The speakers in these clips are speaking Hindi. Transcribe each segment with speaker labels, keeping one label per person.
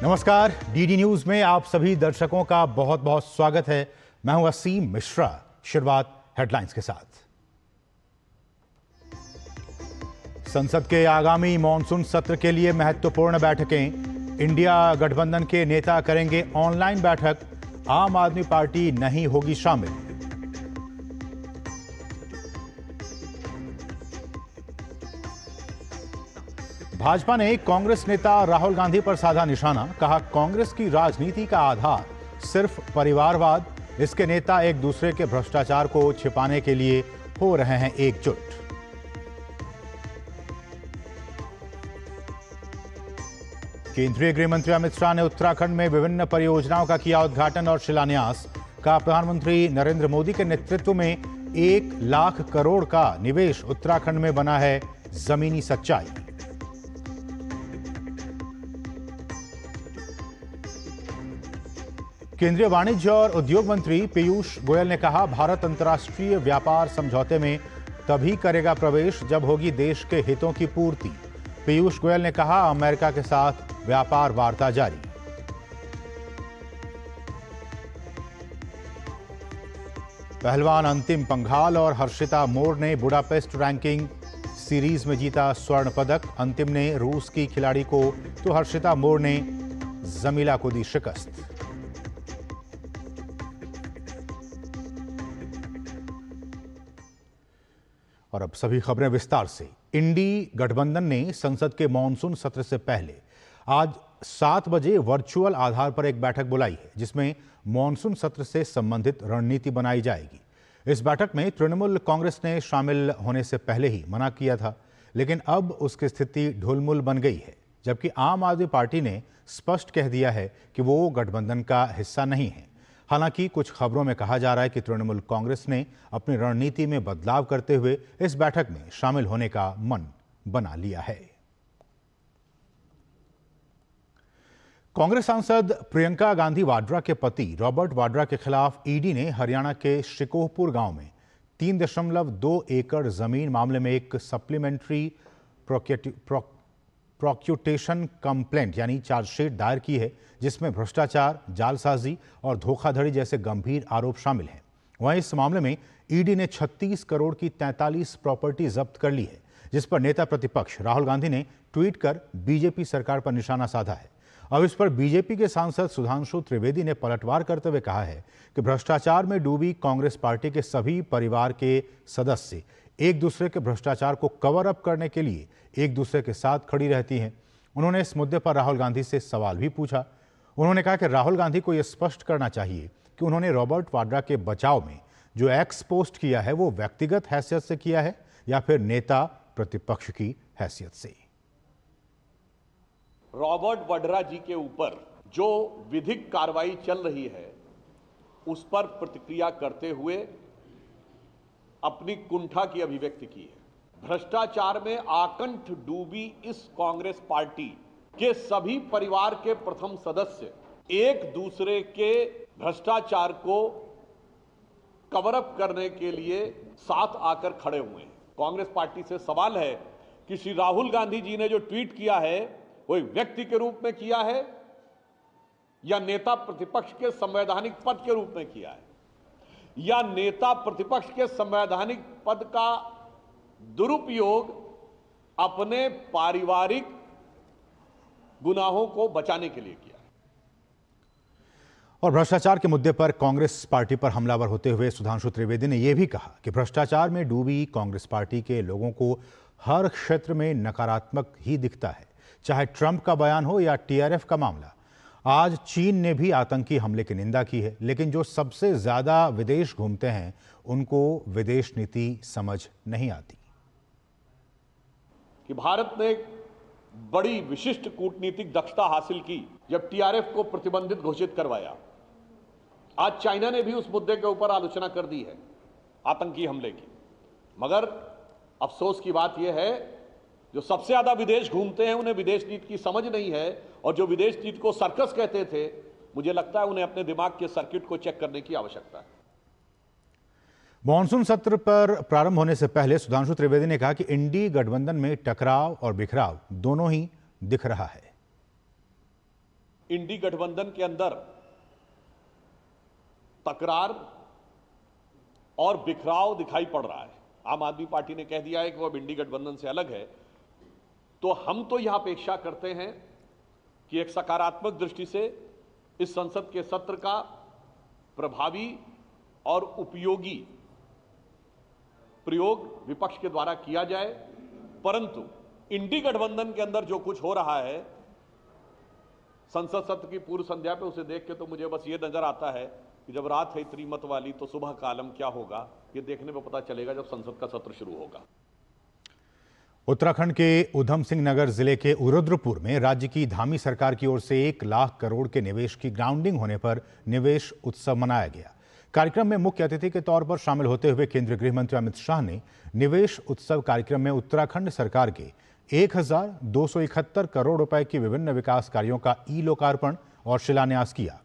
Speaker 1: नमस्कार, डीडी न्यूज में आप सभी दर्शकों का बहुत बहुत स्वागत है। मैं हूं असीम मिश्रा। शुरुआत हेडलाइंस के साथ। संसद के आगामी मॉनसून सत्र के लिए महत्वपूर्ण बैठकें। इंडिया गठबंधन के नेता करेंगे ऑनलाइन बैठक। आम आदमी पार्टी नहीं होगी शामिल। भाजपा ने कांग्रेस नेता राहुल गांधी पर साधा निशाना। कहा, कांग्रेस की राजनीति का आधार सिर्फ परिवारवाद। इसके नेता एक दूसरे के भ्रष्टाचार को छिपाने के लिए हो रहे हैं एकजुट। केंद्रीय गृह मंत्री अमित शाह ने उत्तराखंड में विभिन्न परियोजनाओं का किया उद्घाटन और शिलान्यास। कहा, प्रधानमंत्री नरेंद्र मोदी के नेतृत्व में 1 लाख करोड़ का निवेश उत्तराखंड में बना है जमीनी सच्चाई। केंद्रीय वाणिज्य और उद्योग मंत्री पीयूष गोयल ने कहा, भारत अंतर्राष्ट्रीय व्यापार समझौते में तभी करेगा प्रवेश जब होगी देश के हितों की पूर्ति। पीयूष गोयल ने कहा, अमेरिका के साथ व्यापार वार्ता जारी। पहलवान अंतिम पंघाल और हर्षिता मोर ने बुडापेस्ट रैंकिंग सीरीज में जीता स्वर्ण पदक। अंतिम ने रूस की खिलाड़ी को तो हर्षिता मोर ने जमीला को दी शिकस्त। और अब सभी खबरें विस्तार से। इंडी गठबंधन ने संसद के मॉनसून सत्र से पहले आज 7 बजे वर्चुअल आधार पर एक बैठक बुलाई है, जिसमें मॉनसून सत्र से संबंधित रणनीति बनाई जाएगी। इस बैठक में तृणमूल कांग्रेस ने शामिल होने से पहले ही मना किया था, लेकिन अब उसकी स्थिति ढुलमुल बन गई है, जबकि आम आदमी पार्टी ने स्पष्ट कह दिया है कि वो गठबंधन का हिस्सा नहीं है। हालांकि कुछ खबरों में कहा जा रहा है कि तृणमूल कांग्रेस ने अपनी रणनीति में बदलाव करते हुए इस बैठक में शामिल होने का मन बना लिया है। कांग्रेस सांसद प्रियंका गांधी वाड्रा के पति रॉबर्ट वाड्रा के खिलाफ ईडी ने हरियाणा के शिकोहपुर गांव में 3.2 एकड़ जमीन मामले में एक सप्लीमेंट्री प्रोक्यूटेशन कंप्लेंट यानी चार्जशीट दायर की है, जिसमें भ्रष्टाचार, जालसाजी और धोखाधड़ी जैसे गंभीर आरोप शामिल हैं। वहीं इस मामले में ईडी ने 36 करोड़ की 43 प्रॉपर्टी जब्त कर ली है, जिस पर नेता प्रतिपक्ष राहुल गांधी ने ट्वीट कर बीजेपी सरकार पर निशाना साधा है। अब इस पर बीजेपी के सांसद सुधांशु त्रिवेदी ने पलटवार करते हुए कहा है कि भ्रष्टाचार में डूबी कांग्रेस पार्टी के सभी परिवार के सदस्य एक दूसरे के भ्रष्टाचार को कवर अप करने के लिए एक दूसरे के साथ खड़ी रहती हैं। उन्होंने इस मुद्दे पर राहुल गांधी से सवाल भी पूछा। उन्होंने कहा कि राहुल गांधी को यह स्पष्ट करना चाहिए कि उन्होंने रॉबर्ट वाड्रा के बचाव में जो एक्स पोस्ट किया है वो व्यक्तिगत हैसियत से किया है या फिर नेता प्रतिपक्ष की हैसियत से।
Speaker 2: रॉबर्ट वाड्रा जी के ऊपर जो विधिक कार्रवाई चल रही है उस पर प्रतिक्रिया करते हुए अपनी कुंठा की अभिव्यक्ति की है। भ्रष्टाचार में आकंठ डूबी इस कांग्रेस पार्टी के सभी परिवार के प्रथम सदस्य एक दूसरे के भ्रष्टाचार को कवर अप करने के लिए साथ आकर खड़े हुए हैं। कांग्रेस पार्टी से सवाल है कि श्री राहुल गांधी जी ने जो ट्वीट किया है वो एक व्यक्ति के रूप में किया है या नेता प्रतिपक्ष के संवैधानिक पद के रूप में किया है, या नेता प्रतिपक्ष के संवैधानिक पद का दुरुपयोग अपने पारिवारिक गुनाहों को बचाने के लिए किया है।
Speaker 1: और भ्रष्टाचार के मुद्दे पर कांग्रेस पार्टी पर हमलावर होते हुए सुधांशु त्रिवेदी ने यह भी कहा कि भ्रष्टाचार में डूबी कांग्रेस पार्टी के लोगों को हर क्षेत्र में नकारात्मक ही दिखता है, चाहे ट्रंप का बयान हो या टीआरएफ का मामला। आज चीन ने भी आतंकी हमले की निंदा की है, लेकिन जो सबसे ज्यादा विदेश घूमते हैं उनको विदेश नीति समझ नहीं आती।
Speaker 2: कि भारत ने बड़ी विशिष्ट कूटनीतिक दक्षता हासिल की जब टीआरएफ को प्रतिबंधित घोषित करवाया। आज चाइना ने भी उस मुद्दे के ऊपर आलोचना कर दी है आतंकी हमले की। मगर अफसोस की बात यह है जो सबसे ज्यादा विदेश घूमते हैं उन्हें विदेश नीति की समझ नहीं है, और जो विदेश नीति को सर्कस कहते थे, मुझे लगता है उन्हें अपने दिमाग के सर्किट को चेक करने की आवश्यकता है।
Speaker 1: मॉनसून सत्र पर प्रारंभ होने से पहले सुधांशु त्रिवेदी ने कहा कि इंडी गठबंधन में टकराव और बिखराव दोनों ही दिख रहा है।
Speaker 2: इंडी गठबंधन के अंदर तकरार और बिखराव दिखाई पड़ रहा है। आम आदमी पार्टी ने कह दिया है कि वो अब इंडी गठबंधन से अलग है। तो हम तो यह अपेक्षा करते हैं कि एक सकारात्मक दृष्टि से इस संसद के सत्र का प्रभावी और उपयोगी प्रयोग विपक्ष के द्वारा किया जाए, परंतु इंडी गठबंधन के अंदर जो कुछ हो रहा है संसद सत्र की पूर्व संध्या पे, उसे देख के तो मुझे बस ये नजर आता है कि जब रात है इतनी मत वाली तो सुबह का आलम क्या होगा, ये देखने में पता चलेगा जब संसद का सत्र शुरू होगा।
Speaker 1: उत्तराखंड के उधम सिंह नगर जिले के रुद्रपुर में राज्य की धामी सरकार की ओर से 1 लाख करोड़ के निवेश की ग्राउंडिंग होने पर निवेश उत्सव मनाया गया। कार्यक्रम में मुख्य अतिथि के तौर पर शामिल होते हुए केंद्रीय गृह मंत्री अमित शाह ने निवेश उत्सव कार्यक्रम में उत्तराखंड सरकार के 1271 करोड़ रुपए की विभिन्न विकास कार्यों का लोकार्पण और शिलान्यास किया।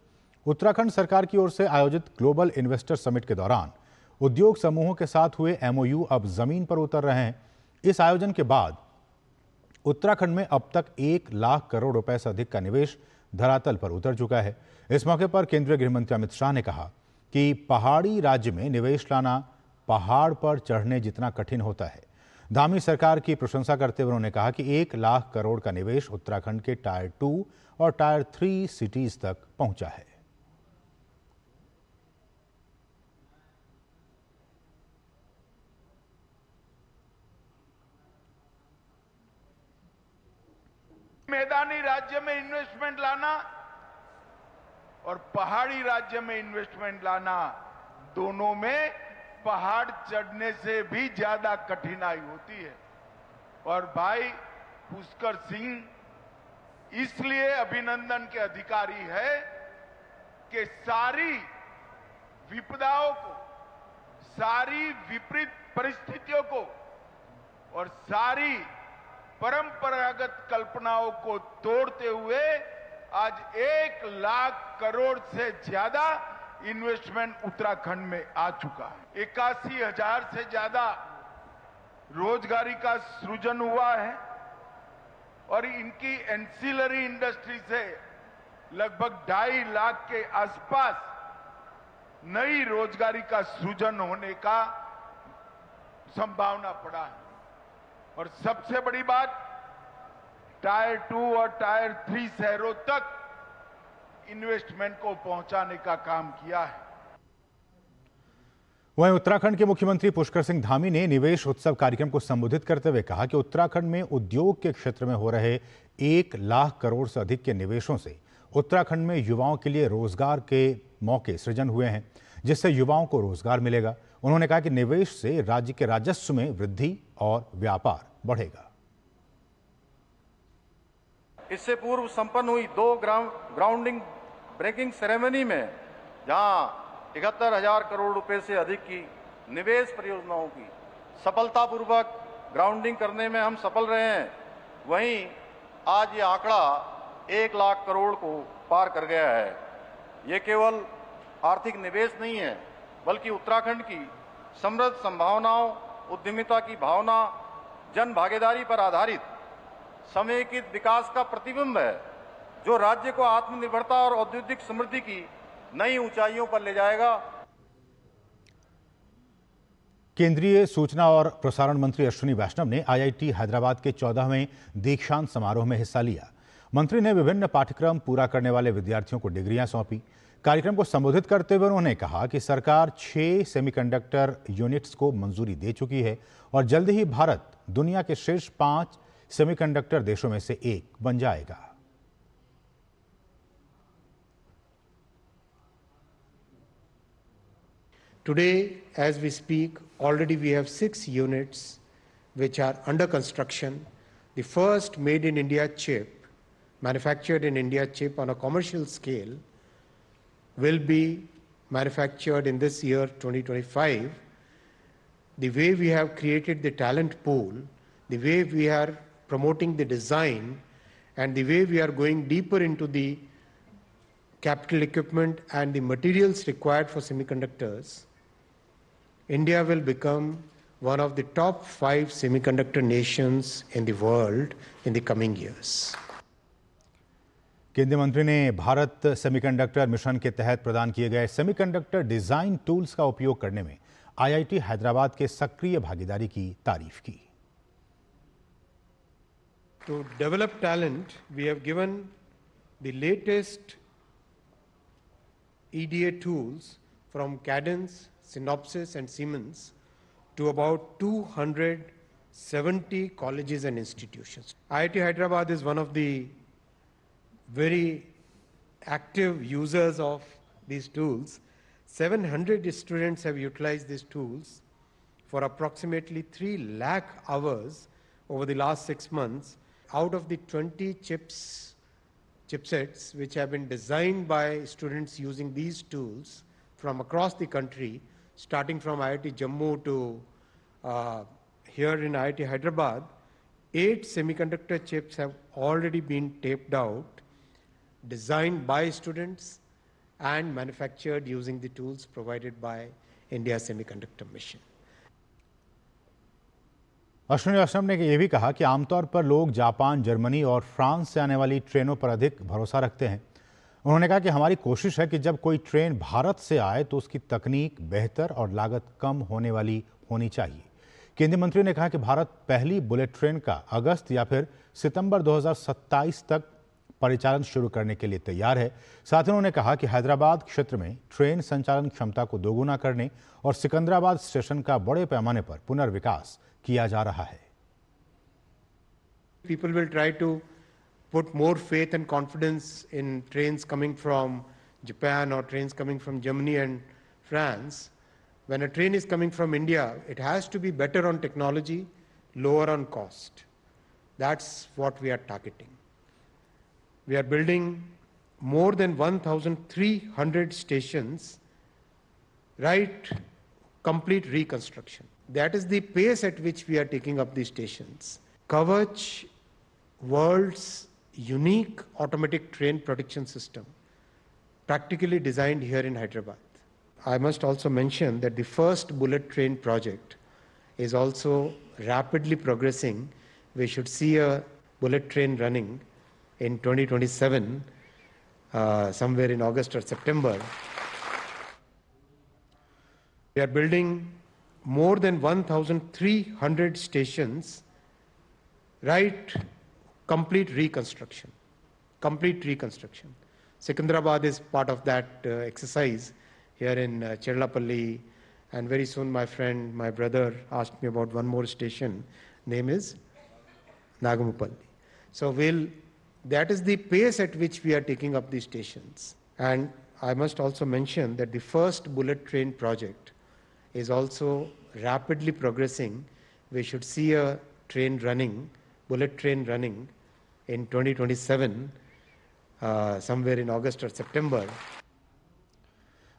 Speaker 1: उत्तराखंड सरकार की ओर से आयोजित ग्लोबल इन्वेस्टर समिट के दौरान उद्योग समूहों के साथ हुए MOU अब जमीन पर उतर रहे हैं। इस आयोजन के बाद उत्तराखंड में अब तक 1 लाख करोड़ रुपए से अधिक का निवेश धरातल पर उतर चुका है। इस मौके पर केंद्रीय गृह मंत्री अमित शाह ने कहा कि पहाड़ी राज्य में निवेश लाना पहाड़ पर चढ़ने जितना कठिन होता है। धामी सरकार की प्रशंसा करते हुए उन्होंने कहा कि 1 लाख करोड़ का निवेश उत्तराखंड के टायर 2 और टायर 3 सिटीज तक पहुंचा है।
Speaker 3: मैदानी राज्य में इन्वेस्टमेंट लाना और पहाड़ी राज्य में इन्वेस्टमेंट लाना, दोनों में पहाड़ चढ़ने से भी ज्यादा कठिनाई होती है। और भाई पुष्कर सिंह इसलिए अभिनंदन के अधिकारी है कि सारी विपदाओं को, सारी विपरीत परिस्थितियों को और सारी परंपरागत कल्पनाओं को तोड़ते हुए आज 1 लाख करोड़ से ज्यादा इन्वेस्टमेंट उत्तराखंड में आ चुका है। 81,000 से ज्यादा रोजगारी का सृजन हुआ है और इनकी एंसिलरी इंडस्ट्री से लगभग 2.5 लाख के आसपास नई रोजगारी का सृजन होने का संभावना पड़ा है। और सबसे बड़ी बात, टायर 2 और टायर 3 शहरों तक इन्वेस्टमेंट को पहुंचाने का काम किया है।
Speaker 1: वहीं उत्तराखंड के मुख्यमंत्री पुष्कर सिंह धामी ने निवेश उत्सव कार्यक्रम को संबोधित करते हुए कहा कि उत्तराखंड में उद्योग के क्षेत्र में हो रहे 1 लाख करोड़ से अधिक के निवेशों से उत्तराखंड में युवाओं के लिए रोजगार के मौके सृजन हुए हैं, जिससे युवाओं को रोजगार मिलेगा। उन्होंने कहा कि निवेश से राज्य के राजस्व में वृद्धि और व्यापार बढ़ेगा।
Speaker 4: इससे पूर्व संपन्न हुई 2 ग्राउंडिंग ब्रेकिंग सेरेमनी में जहां 71,000 करोड़ रुपए से अधिक की निवेश परियोजनाओं की सफलतापूर्वक ग्राउंडिंग करने में हम सफल रहे हैं, वहीं आज ये आंकड़ा 1 लाख करोड़ को पार कर गया है। ये केवल आर्थिक निवेश नहीं है, बल्कि उत्तराखंड की समृद्ध संभावनाओं, उद्यमिता की भावना, जन भागीदारी पर आधारित समेकित विकास का प्रतिबिंब है, जो राज्य को आत्मनिर्भरता और औद्योगिक समृद्धि की नई ऊंचाइयों पर ले जाएगा।
Speaker 1: केंद्रीय सूचना और प्रसारण मंत्री अश्विनी वैष्णव ने IIT हैदराबाद के 14वें दीक्षांत समारोह में हिस्सा लिया। मंत्री ने विभिन्न पाठ्यक्रम पूरा करने वाले विद्यार्थियों को डिग्रियां सौंपी। कार्यक्रम को संबोधित करते हुए उन्होंने कहा कि सरकार 6 सेमीकंडक्टर यूनिट्स को मंजूरी दे चुकी है और जल्द ही भारत दुनिया के शीर्ष 5 सेमीकंडक्टर देशों में से एक बन जाएगा।
Speaker 5: Today, as we speak, already we have 6 units which are under construction. The first made in India chip, manufactured in India chip on a commercial scale, will be manufactured in this year 2025. The way we have created the talent pool, the way we are promoting the design, and the way we are going deeper into the capital equipment and the materials required for semiconductors, India will become one of the top 5 semiconductor nations in the world in the coming years.
Speaker 1: केंद्रीय मंत्री ने भारत सेमीकंडक्टर मिशन के तहत प्रदान किए गए सेमीकंडक्टर डिजाइन टूल्स का उपयोग करने में आईआईटी हैदराबाद के सक्रिय भागीदारी की तारीफ की।
Speaker 5: To develop talent, we have given the latest EDA tools from Cadence, Synopsys, and Siemens to about 270 colleges and institutions. IIT Hyderabad is one of the very active users of these tools. 700 students have utilized these tools for approximately 3 lakh hours over the last 6 months. Out of the 20 chipsets which have been designed by students using these tools from across the country, starting from IIT Jammu to here in IIT Hyderabad, 8 semiconductor chips have already been taped out, designed by students and manufactured using the tools provided by India Semiconductor Mission.
Speaker 1: Ashwini वैष्णव ने यह भी कहा कि आमतौर पर लोग जापान, जर्मनी और फ्रांस से आने वाली ट्रेनों पर अधिक भरोसा रखते हैं। उन्होंने कहा कि हमारी कोशिश है कि जब कोई ट्रेन भारत से आए तो उसकी तकनीक बेहतर और लागत कम होने वाली होनी चाहिए। केंद्रीय मंत्री ने कहा कि भारत पहली बुलेट ट्रेन का अगस्त या फिर सितंबर 2027 तक परिचालन शुरू करने के लिए तैयार है। साथ ही उन्होंने कहा कि हैदराबाद क्षेत्र में ट्रेन संचालन क्षमता को दोगुना करने और सिकंदराबाद स्टेशन का बड़े पैमाने पर पुनर्विकास किया जा रहा है।
Speaker 5: People will try to put more faith and confidence in trains coming from Japan or trains coming from Germany and France. When a train is coming from India, it has to be better on technology, lower on cost. That's what we are targeting. We are building more than 1,300 stations, right? Complete reconstruction. That is the pace at which we are taking up these stations. Kavach, world's unique automatic train protection system, practically designed here in Hyderabad. I must also mention that the first bullet train project is also rapidly progressing. We should see a bullet train running in 2027, somewhere in August or September. We are building more than 1,300 stations, right? Complete reconstruction. Sikandrabad is part of that exercise here in Cherlapalli, and very soon my friend, my brother asked me about one more station, name is Nagamupalli. So that is the pace at which we are taking up these stations. And I must also mention that the first bullet train project is also rapidly progressing. We should see a bullet train running in 2027, somewhere in August or September.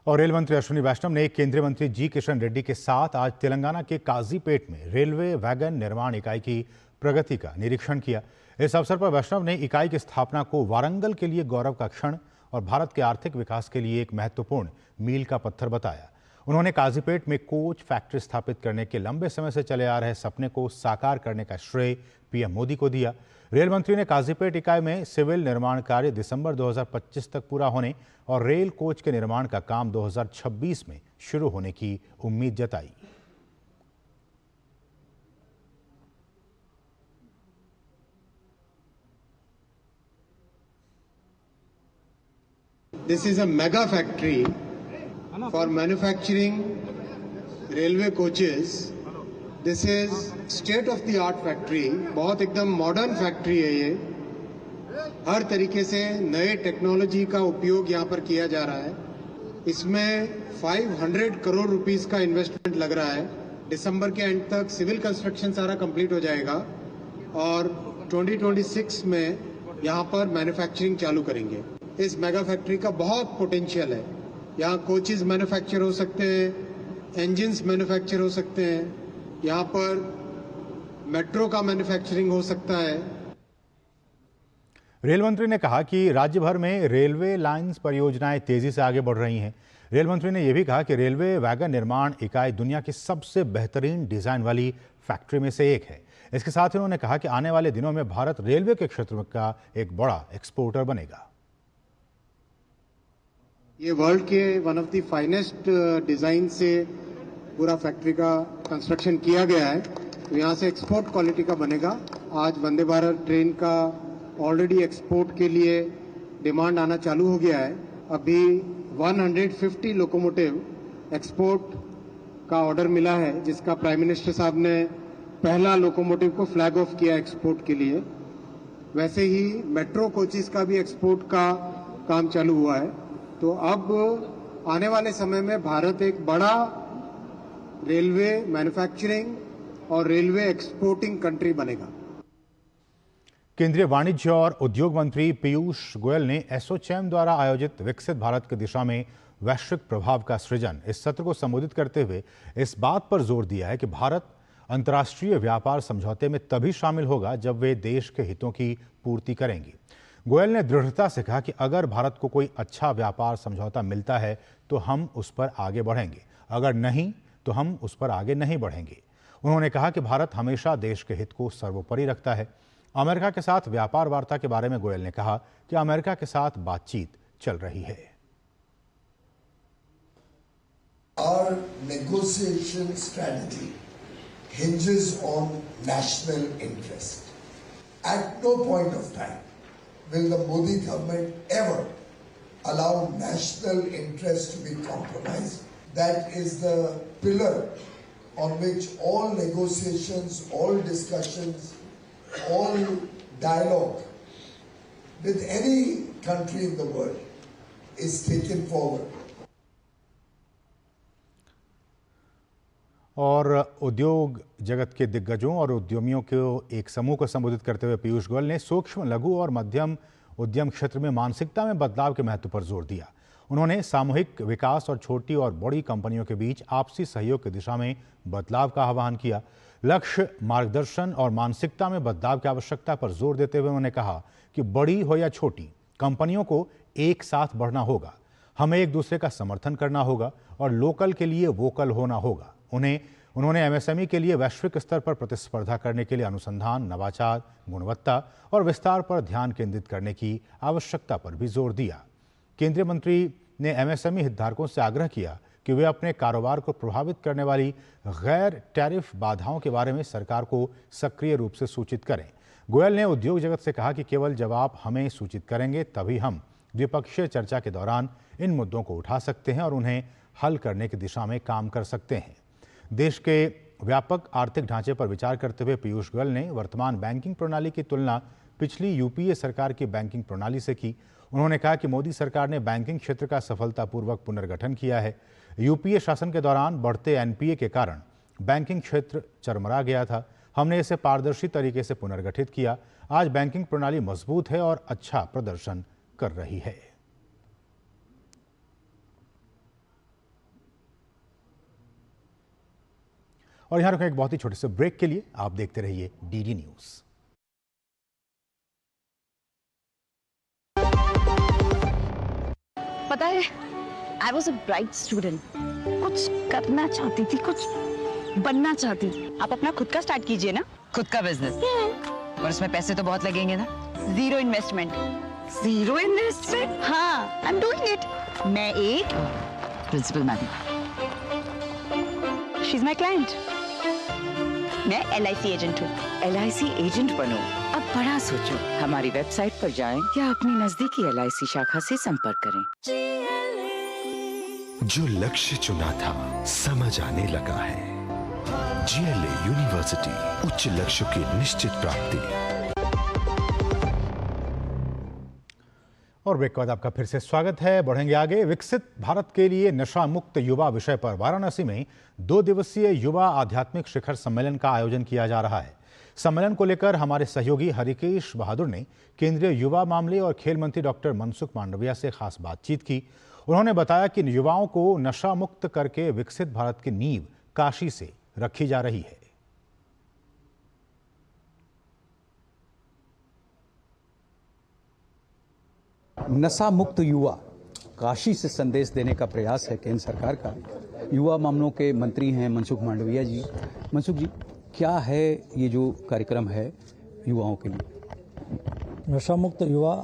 Speaker 1: और रेल मंत्री अश्विनी वैष्णव ने केंद्रीय मंत्री जी किशन रेड्डी के साथ आज तेलंगाना के काजीपेट में रेलवे वैगन निर्माण इकाई की प्रगति का निरीक्षण किया। इस अवसर पर वैष्णव ने इकाई की स्थापना को वारंगल के लिए गौरव का क्षण और भारत के आर्थिक विकास के लिए एक महत्वपूर्ण मील का पत्थर बताया। उन्होंने काजीपेट में कोच फैक्ट्री स्थापित करने के लंबे समय से चले आ रहे सपने को साकार करने का श्रेय पीएम मोदी को दिया। रेल मंत्री ने काजीपेट इकाई में सिविल निर्माण कार्य दिसंबर 2025 तक पूरा होने और रेल कोच के निर्माण का काम 2026 में शुरू होने की उम्मीद जताई।
Speaker 5: This is a mega factory for manufacturing railway coaches. This is state of the art factory. बहुत एकदम मॉडर्न फैक्ट्री है ये। हर तरीके से नए टेक्नोलॉजी का उपयोग यहाँ पर किया जा रहा है। इसमें 500 करोड़ रुपीस का इन्वेस्टमेंट लग रहा है। दिसंबर के एंड तक सिविल कंस्ट्रक्शन सारा कंप्लीट हो जाएगा और 2026 में यहाँ पर मैन्युफैक्चरिंग चालू करेंगे। इस मेगा फैक्ट्री का बहुत पोटेंशियल है। यहाँ कोचेस मैन्युफैक्चर हो सकते हैं, इंजन्स मैन्युफैक्चर हो सकते हैं, यहाँ पर मेट्रो का मैन्युफैक्चरिंग हो सकता है।
Speaker 1: रेल मंत्री ने कहा कि राज्य भर में रेलवे लाइंस परियोजनाएं तेजी से आगे बढ़ रही हैं। रेल मंत्री ने यह भी कहा कि रेलवे वैगन निर्माण इकाई दुनिया की सबसे बेहतरीन डिजाइन वाली फैक्ट्री में से एक है। इसके साथ ही उन्होंने कहा कि आने वाले दिनों में भारत रेलवे के क्षेत्र का एक बड़ा एक्सपोर्टर बनेगा।
Speaker 5: ये वर्ल्ड के one of the finest design से पूरा फैक्ट्री का कंस्ट्रक्शन किया गया है, तो यहाँ से एक्सपोर्ट क्वालिटी का बनेगा। आज वंदे भारत ट्रेन का ऑलरेडी एक्सपोर्ट के लिए डिमांड आना चालू हो गया है। अभी 150 लोकोमोटिव एक्सपोर्ट का ऑर्डर मिला है, जिसका प्राइम मिनिस्टर साहब ने पहला लोकोमोटिव को फ्लैग ऑफ किया एक्सपोर्ट के लिए। वैसे ही मेट्रो कोचेस का भी एक्सपोर्ट का काम चालू हुआ है। तो अब आने वाले समय में भारत एक बड़ा रेलवे मैन्युफैक्चरिंग और रेलवे एक्सपोर्टिंग कंट्री बनेगा।
Speaker 1: केंद्रीय वाणिज्य और उद्योग मंत्री पीयूष गोयल ने एसोचैम द्वारा आयोजित विकसित भारत की दिशा में वैश्विक प्रभाव का सृजन इस सत्र को संबोधित करते हुए इस बात पर जोर दिया है कि भारत अंतर्राष्ट्रीय व्यापार समझौते में तभी शामिल होगा जब वे देश के हितों की पूर्ति करेंगे। गोयल ने दृढ़ता से कहा कि अगर भारत को कोई अच्छा व्यापार समझौता मिलता है तो हम उस पर आगे बढ़ेंगे, अगर नहीं तो हम उस पर आगे नहीं बढ़ेंगे। उन्होंने कहा कि भारत हमेशा देश के हित को सर्वोपरि रखता है। अमेरिका के साथ व्यापार वार्ता के बारे में गोयल ने कहा कि अमेरिका के साथ बातचीत चल रही है।
Speaker 6: Our negotiation strategy hinges on national interest. At no point of time will the Modi government ever allow national interest to be compromised. That is the pillar on which all negotiations, all discussions, all dialogue with any country in the world is taken forward.
Speaker 1: और उद्योग जगत के दिग्गजों और उद्यमियों के एक समूह को संबोधित करते हुए पीयूष गोयल ने सूक्ष्म, लघु और मध्यम उद्यम क्षेत्र में मानसिकता में बदलाव के महत्व पर जोर दिया। उन्होंने सामूहिक विकास और छोटी और बड़ी कंपनियों के बीच आपसी सहयोग की दिशा में बदलाव का आह्वान किया। लक्ष्य, मार्गदर्शन और मानसिकता में बदलाव की आवश्यकता पर जोर देते हुए उन्होंने कहा कि बड़ी हो या छोटी कंपनियों को एक साथ बढ़ना होगा, हमें एक दूसरे का समर्थन करना होगा और लोकल के लिए वोकल होना होगा। उन्होंने एमएसएमई के लिए वैश्विक स्तर पर प्रतिस्पर्धा करने के लिए अनुसंधान, नवाचार, गुणवत्ता और विस्तार पर ध्यान केंद्रित करने की आवश्यकता पर भी जोर दिया। केंद्रीय मंत्री ने एमएसएमई हितधारकों से आग्रह किया कि वे अपने कारोबार को प्रभावित करने वाली गैर टैरिफ बाधाओं के बारे में सरकार को सक्रिय रूप से सूचित करें। गोयल ने उद्योग जगत से कहा कि केवल जब आप हमें सूचित करेंगे तभी हम द्विपक्षीय चर्चा के दौरान इन मुद्दों को उठा सकते हैं और उन्हें हल करने की दिशा में काम कर सकते हैं। देश के व्यापक आर्थिक ढांचे पर विचार करते हुए पीयूष गोयल ने वर्तमान बैंकिंग प्रणाली की तुलना पिछली यूपीए सरकार की बैंकिंग प्रणाली से की। उन्होंने कहा कि मोदी सरकार ने बैंकिंग क्षेत्र का सफलतापूर्वक पुनर्गठन किया है। यूपीए शासन के दौरान बढ़ते एनपीए के कारण बैंकिंग क्षेत्र चरमरा गया था। हमने इसे पारदर्शी तरीके से पुनर्गठित किया। आज बैंकिंग प्रणाली मजबूत है और अच्छा प्रदर्शन कर रही है। और यहां रुकें एक बहुत ही छोटे से ब्रेक के लिए। आप देखते रहिए डीडी न्यूज।
Speaker 7: पता है, I was a bright student. कुछ करना चाहती थी, कुछ बनना चाहती थी। आप अपना खुद का स्टार्ट कीजिए ना।
Speaker 8: खुद का बिजनेस, और उसमें पैसे तो बहुत लगेंगे ना।
Speaker 7: Zero investment. Zero investment? हाँ, आई एम डूइंग इट। मैं एक
Speaker 8: principal madam,
Speaker 7: she is my client. मैं LIC एजेंट हूँ।
Speaker 8: LIC एजेंट बनो। अब बड़ा सोचो, हमारी वेबसाइट पर जाएं या अपनी नजदीकी LIC शाखा से संपर्क करें।
Speaker 9: जो लक्ष्य चुना था समझ आने लगा है। GLA यूनिवर्सिटी, उच्च लक्ष्य की निश्चित प्राप्ति।
Speaker 1: और ब्रेक के बाद आपका फिर से स्वागत है। बढ़ेंगे आगे। विकसित भारत के लिए नशा मुक्त युवा विषय पर वाराणसी में 2 दिवसीय युवा आध्यात्मिक शिखर सम्मेलन का आयोजन किया जा रहा है। सम्मेलन को लेकर हमारे सहयोगी हरिकेश बहादुर ने केंद्रीय युवा मामले और खेल मंत्री डॉक्टर मनसुख मांडविया से खास बातचीत की। उन्होंने बताया कि युवाओं को नशा मुक्त करके विकसित भारत की नींव काशी से रखी जा रही है।
Speaker 10: नशा मुक्त युवा, काशी से संदेश देने का प्रयास है केंद्र सरकार का। युवा मामलों के मंत्री हैं मनसुख मांडविया जी। मनसुख जी, क्या है ये जो कार्यक्रम है युवाओं के लिए?
Speaker 11: नशा मुक्त युवा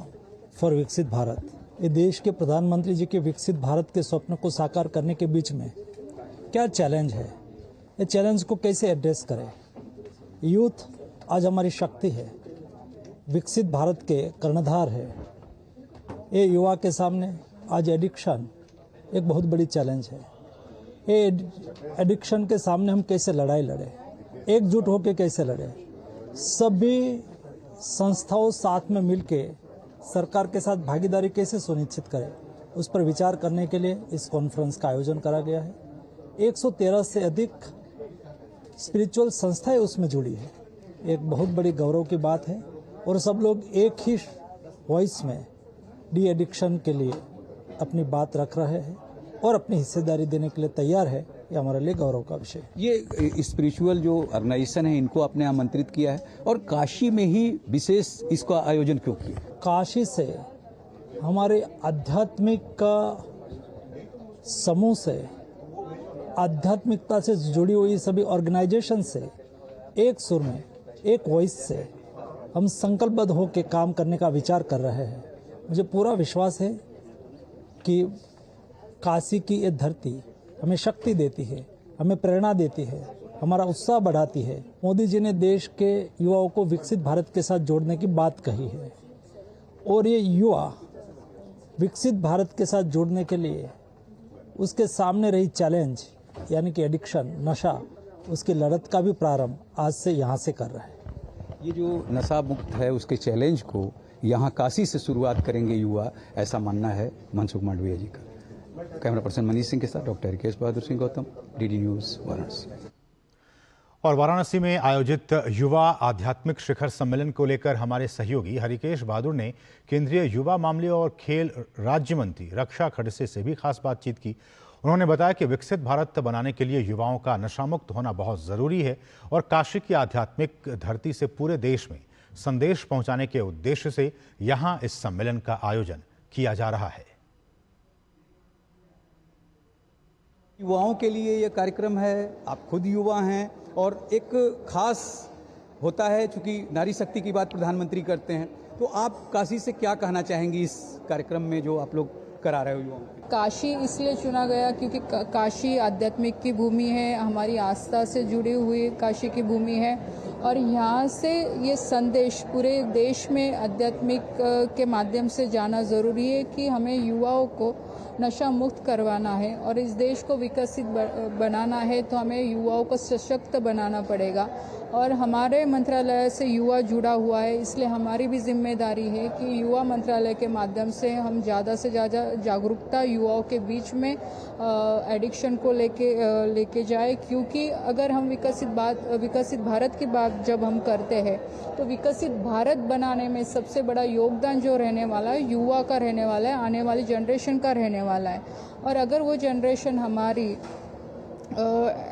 Speaker 11: फॉर विकसित भारत, ये देश के प्रधानमंत्री जी के विकसित भारत के स्वप्न को साकार करने के बीच में क्या चैलेंज है, ये चैलेंज को कैसे एड्रेस करें। यूथ आज हमारी शक्ति है, विकसित भारत के कर्णधार है। ये युवा के सामने आज एडिक्शन एक बहुत बड़ी चैलेंज है। ये एडिक्शन के सामने हम कैसे लड़ाई लड़े, एकजुट होकर कैसे लड़े। सभी संस्थाओं साथ में मिलके सरकार के साथ भागीदारी कैसे सुनिश्चित करें, उस पर विचार करने के लिए इस कॉन्फ्रेंस का आयोजन करा गया है। 113 से अधिक स्पिरिचुअल संस्थाएं उसमें जुड़ी है, एक बहुत बड़ी गौरव की बात है। और सब लोग एक ही वॉइस में डी एडिक्शन के लिए अपनी बात रख रहे हैं और अपनी हिस्सेदारी देने के लिए तैयार है। ये हमारे लिए गौरव का विषय है।
Speaker 10: ये स्पिरिचुअल जो ऑर्गेनाइजेशन है, इनको आपने आमंत्रित किया है और काशी में ही विशेष इसका आयोजन क्यों किया?
Speaker 11: काशी से हमारे आध्यात्मिक समूह से, आध्यात्मिकता से जुड़ी हुई सभी ऑर्गेनाइजेशन से एक सुर में, एक वॉइस से हम संकल्पबद्ध होकर काम करने का विचार कर रहे हैं। मुझे पूरा विश्वास है कि काशी की ये धरती हमें शक्ति देती है, हमें प्रेरणा देती है, हमारा उत्साह बढ़ाती है। मोदी जी ने देश के युवाओं को विकसित भारत के साथ जोड़ने की बात कही है और ये युवा विकसित भारत के साथ जोड़ने के लिए उसके सामने रही चैलेंज यानी कि एडिक्शन, नशा, उसकी लड़त का भी प्रारंभ आज से यहाँ से कर रहा है।
Speaker 10: ये जो नशा मुक्त है उसके चैलेंज को यहाँ काशी से शुरुआत करेंगे युवा, ऐसा मानना है मनसुख मांडविया जी का। कैमरा पर्सन मनीष सिंह के साथ doctor Rikesh Bahadur Singh Gautam, DD news, Varanasi.
Speaker 1: और वाराणसी में आयोजित युवा आध्यात्मिक शिखर सम्मेलन को लेकर हमारे सहयोगी हरिकेश बहादुर ने केंद्रीय युवा मामले और खेल राज्य मंत्री रक्षा खड़से से भी खास बातचीत की। उन्होंने बताया कि विकसित भारत बनाने के लिए युवाओं का नशामुक्त होना बहुत जरूरी है और काशी की आध्यात्मिक धरती से पूरे देश में संदेश पहुंचाने के उद्देश्य से यहां इस सम्मेलन का आयोजन किया जा रहा है।
Speaker 10: युवाओं के लिए यह कार्यक्रम है, आप खुद युवा हैं और एक खास होता है, चूंकि नारी शक्ति की बात प्रधानमंत्री करते हैं, तो आप काशी से क्या कहना चाहेंगी इस कार्यक्रम में जो आप लोग करा रहे हो युवाओं?
Speaker 12: काशी इसलिए चुना गया क्योंकि काशी आध्यात्मिक की भूमि है, हमारी आस्था से जुड़ी हुई काशी की भूमि है और यहाँ से ये संदेश पूरे देश में आध्यात्मिक के माध्यम से जाना ज़रूरी है कि हमें युवाओं को नशा मुक्त करवाना है और इस देश को विकसित बनाना है तो हमें युवाओं को सशक्त बनाना पड़ेगा। और हमारे मंत्रालय से युवा जुड़ा हुआ है, इसलिए हमारी भी जिम्मेदारी है कि युवा मंत्रालय के माध्यम से हम ज़्यादा से ज़्यादा जागरूकता युवाओं के बीच में एडिक्शन को लेके जाए, क्योंकि अगर हम विकसित भारत की बात जब हम करते हैं तो विकसित भारत बनाने में सबसे बड़ा योगदान जो रहने वाला है युवा का रहने वाला है, आने वाली जनरेशन का रहने वाला है। और अगर वो जनरेशन हमारी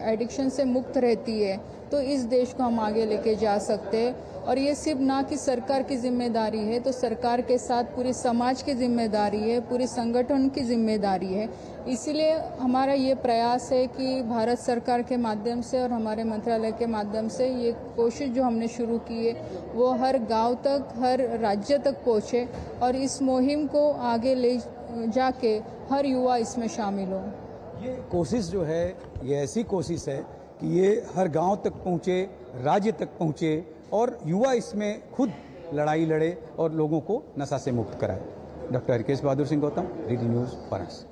Speaker 12: एडिक्शन से मुक्त रहती है तो इस देश को हम आगे लेके जा सकते हैं। और ये सिर्फ ना कि सरकार की जिम्मेदारी है, तो सरकार के साथ पूरे समाज की जिम्मेदारी है, पूरे संगठन की जिम्मेदारी है। इसीलिए हमारा ये प्रयास है कि भारत सरकार के माध्यम से और हमारे मंत्रालय के माध्यम से ये कोशिश जो हमने शुरू की है वो हर गांव तक, हर राज्य तक पहुँचे और इस मुहिम को आगे ले जाके हर युवा इसमें शामिल हो।
Speaker 10: ये कोशिश जो है ये ऐसी कोशिश है कि ये हर गांव तक पहुँचे, राज्य तक पहुँचे और युवा इसमें खुद लड़ाई लड़े और लोगों को नशा से मुक्त कराए। Doctor Rikesh Bahadur Singh Gautam, DD news, Varanasi.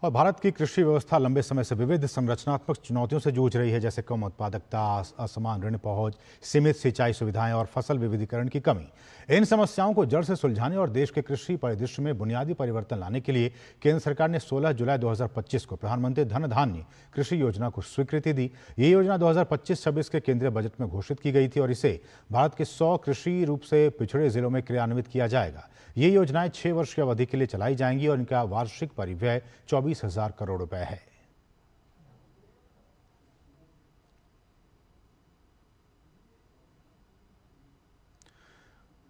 Speaker 1: और भारत की कृषि व्यवस्था लंबे समय से विविध संरचनात्मक चुनौतियों से जूझ रही है, जैसे कम उत्पादकता, असमान ऋण पहुंच, सीमित सिंचाई सुविधाएं और फसल विविधीकरण की कमी। इन समस्याओं को जड़ से सुलझाने और देश के कृषि परिदृश्य में बुनियादी परिवर्तन लाने के लिए केंद्र सरकार ने 16 जुलाई 2025 को प्रधानमंत्री धन धान्य कृषि योजना को स्वीकृति दी। ये योजना 2025-26 के केंद्रीय बजट में घोषित की गई थी और इसे भारत के 100 कृषि रूप से पिछड़े जिलों में क्रियान्वित किया जाएगा। ये योजनाएं 6 वर्ष की अवधि के लिए चलाई जाएंगी और इनका वार्षिक परिव्यय 24,000 करोड़ रुपए है।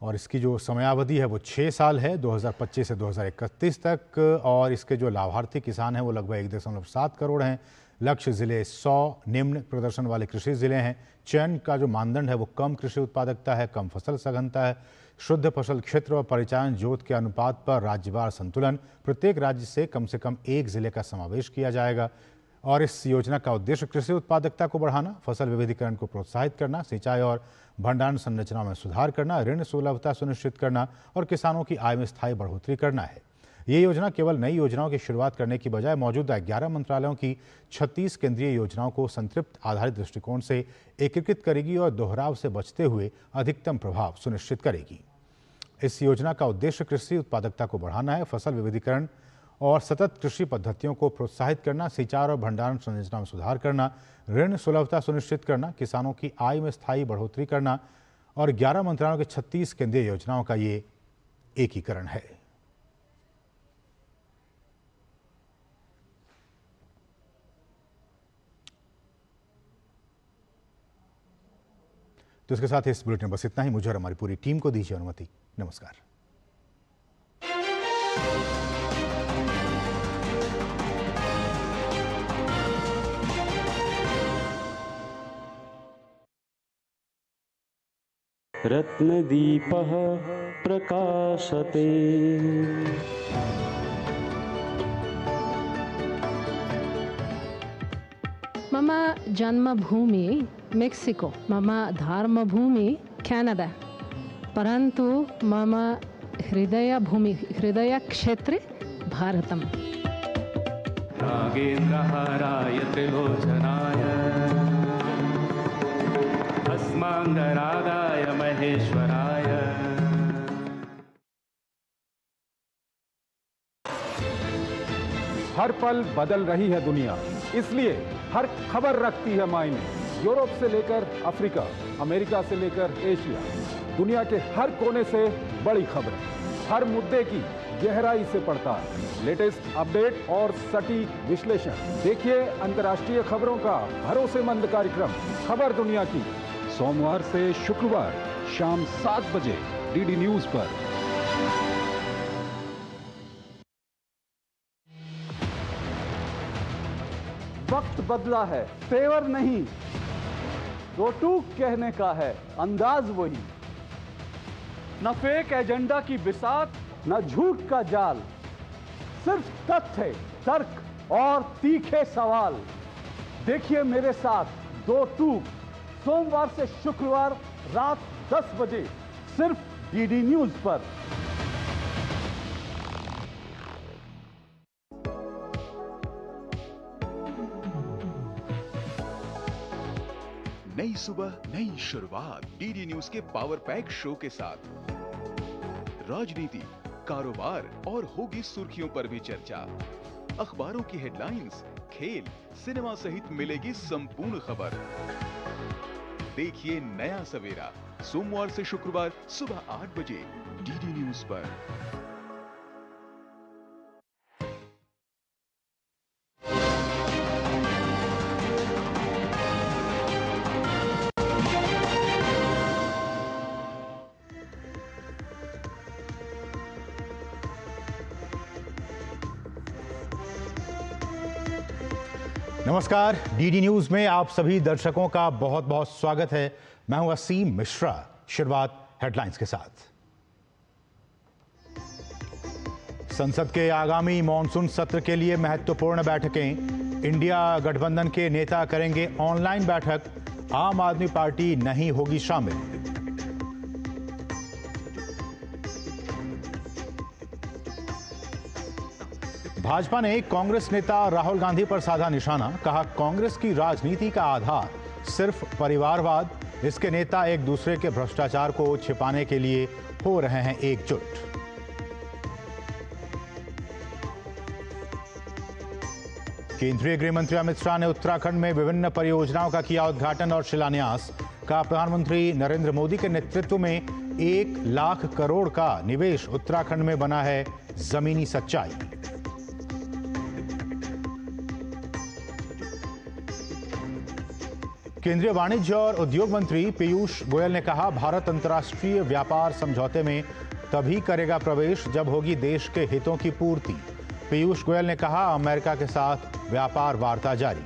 Speaker 1: और इसकी जो समयावधि है वो 6 साल है, 2025 से 2031 तक। और इसके जो लाभार्थी किसान हैं वो लगभग 1.7 करोड़ हैं। लक्ष्य जिले 100 निम्न प्रदर्शन वाले कृषि जिले हैं। चयन का जो मानदंड है वो कम कृषि उत्पादकता है, कम फसल सघनता है, शुद्ध फसल क्षेत्र और परिचालन जोत के अनुपात पर राज्यवार संतुलन, प्रत्येक राज्य से कम एक जिले का समावेश किया जाएगा। और इस योजना का उद्देश्य कृषि उत्पादकता को बढ़ाना, फसल विविधीकरण को प्रोत्साहित करना, सिंचाई और भंडारण संरचना में सुधार करना, ऋण सुलभता सुनिश्चित करना और किसानों की आय में स्थायी बढ़ोतरी करना है। ये योजना केवल नई योजनाओं की शुरुआत करने की बजाय मौजूदा 11 मंत्रालयों की 36 केंद्रीय योजनाओं को संतृप्त आधारित दृष्टिकोण से एकीकृत करेगी और दोहराव से बचते हुए अधिकतम प्रभाव सुनिश्चित करेगी। इस योजना का उद्देश्य कृषि उत्पादकता को बढ़ाना है, फसल विविधीकरण और सतत कृषि पद्धतियों को प्रोत्साहित करना, सिंचाई और भंडारण संरचना में सुधार करना, ऋण सुलभता सुनिश्चित करना, किसानों की आय में स्थायी बढ़ोतरी करना और 11 मंत्रालयों के 36 केंद्रीय योजनाओं का ये एकीकरण है। तो इसके साथ इस बुलेटिन में बस इतना ही। मुझे और हमारी पूरी टीम को दीजिए अनुमति। नमस्कार।
Speaker 13: रत्नदीपः प्रकाशते।
Speaker 14: मम जन्मभूमि मेक्सिको, मम धर्मभूमि कैनडा, परन्तु मम हृदयक्षेत्रे भारतम्।
Speaker 13: नागेन्द्रहाराय त्रिलोचनाय अस्मांगरागाय महेश्वराय।
Speaker 15: हर पल बदल रही है दुनिया, इसलिए हर खबर रखती है मायने। यूरोप से लेकर अफ्रीका, अमेरिका से लेकर एशिया, दुनिया के हर कोने से बड़ी खबरें, हर मुद्दे की गहराई से पड़ताल, लेटेस्ट अपडेट और सटीक विश्लेषण। देखिए अंतर्राष्ट्रीय खबरों का भरोसेमंद कार्यक्रम खबर दुनिया की, सोमवार से शुक्रवार शाम 7 बजे डीडी न्यूज पर। वक्त बदला है, तेवर नहीं, दो टूक कहने का है अंदाज वही। न फेक एजेंडा की बिसात, न झूठ का जाल, सिर्फ तथ्य, तर्क और तीखे सवाल। देखिए मेरे साथ दो टूक, सोमवार से शुक्रवार रात 10 बजे सिर्फ डीडी न्यूज पर।
Speaker 16: नई सुबह, नई शुरुआत डीडी न्यूज के पावर पैक शो के साथ। राजनीति, कारोबार और होगी सुर्खियों पर भी चर्चा। अखबारों की हेडलाइंस, खेल, सिनेमा सहित मिलेगी संपूर्ण खबर। देखिए नया सवेरा सोमवार से शुक्रवार सुबह 8 बजे डीडी न्यूज पर।
Speaker 1: नमस्कार, डीडी न्यूज में आप सभी दर्शकों का बहुत बहुत स्वागत है। मैं हूं असीम मिश्रा। शुरुआत हेडलाइंस के साथ। संसद के आगामी मॉनसून सत्र के लिए महत्वपूर्ण बैठकें। इंडिया गठबंधन के नेता करेंगे ऑनलाइन बैठक, आम आदमी पार्टी नहीं होगी शामिल। भाजपा ने कांग्रेस नेता राहुल गांधी पर साधा निशाना, कहा कांग्रेस की राजनीति का आधार सिर्फ परिवारवाद, इसके नेता एक दूसरे के भ्रष्टाचार को छिपाने के लिए हो रहे हैं एकजुट। केंद्रीय गृह मंत्री अमित शाह ने उत्तराखंड में विभिन्न परियोजनाओं का किया उद्घाटन और शिलान्यास, कहा प्रधानमंत्री नरेंद्र मोदी के नेतृत्व में 1 लाख करोड़ का निवेश उत्तराखंड में बना है जमीनी सच्चाई। केंद्रीय वाणिज्य और उद्योग मंत्री पीयूष गोयल ने कहा भारत अंतर्राष्ट्रीय व्यापार समझौते में तभी करेगा प्रवेश जब होगी देश के हितों की पूर्ति। पीयूष गोयल ने कहा अमेरिका के साथ व्यापार वार्ता जारी।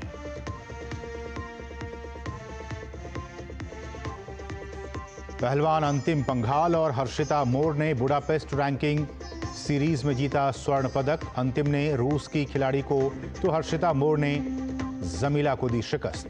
Speaker 1: पहलवान अंतिम पंघाल और हर्षिता मोर ने बुडापेस्ट रैंकिंग सीरीज में जीता स्वर्ण पदक। अंतिम ने रूस की खिलाड़ी को तो हर्षिता मोर ने जमीला को दी शिकस्त।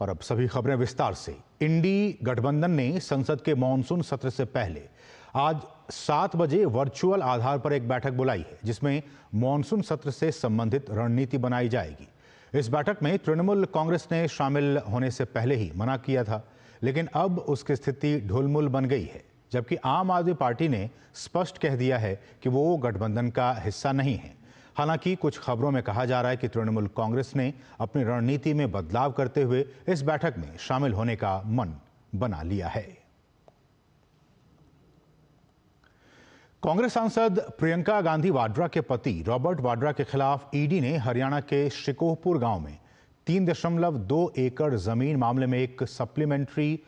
Speaker 1: और अब सभी खबरें विस्तार से। इंडी गठबंधन ने संसद के मॉनसून सत्र से पहले आज 7 बजे वर्चुअल आधार पर एक बैठक बुलाई है, जिसमें मॉनसून सत्र से संबंधित रणनीति बनाई जाएगी। इस बैठक में तृणमूल कांग्रेस ने शामिल होने से पहले ही मना किया था, लेकिन अब उसकी स्थिति ढुलमुल बन गई है, जबकि आम आदमी पार्टी ने स्पष्ट कह दिया है कि वो गठबंधन का हिस्सा नहीं है। हालांकि कुछ खबरों में कहा जा रहा है कि तृणमूल कांग्रेस ने अपनी रणनीति में बदलाव करते हुए इस बैठक में शामिल होने का मन बना लिया है। कांग्रेस सांसद प्रियंका गांधी वाड्रा के पति रॉबर्ट वाड्रा के खिलाफ ईडी ने हरियाणा के शिकोहपुर गांव में 3.2 एकड़ जमीन मामले में एक सप्लीमेंट्री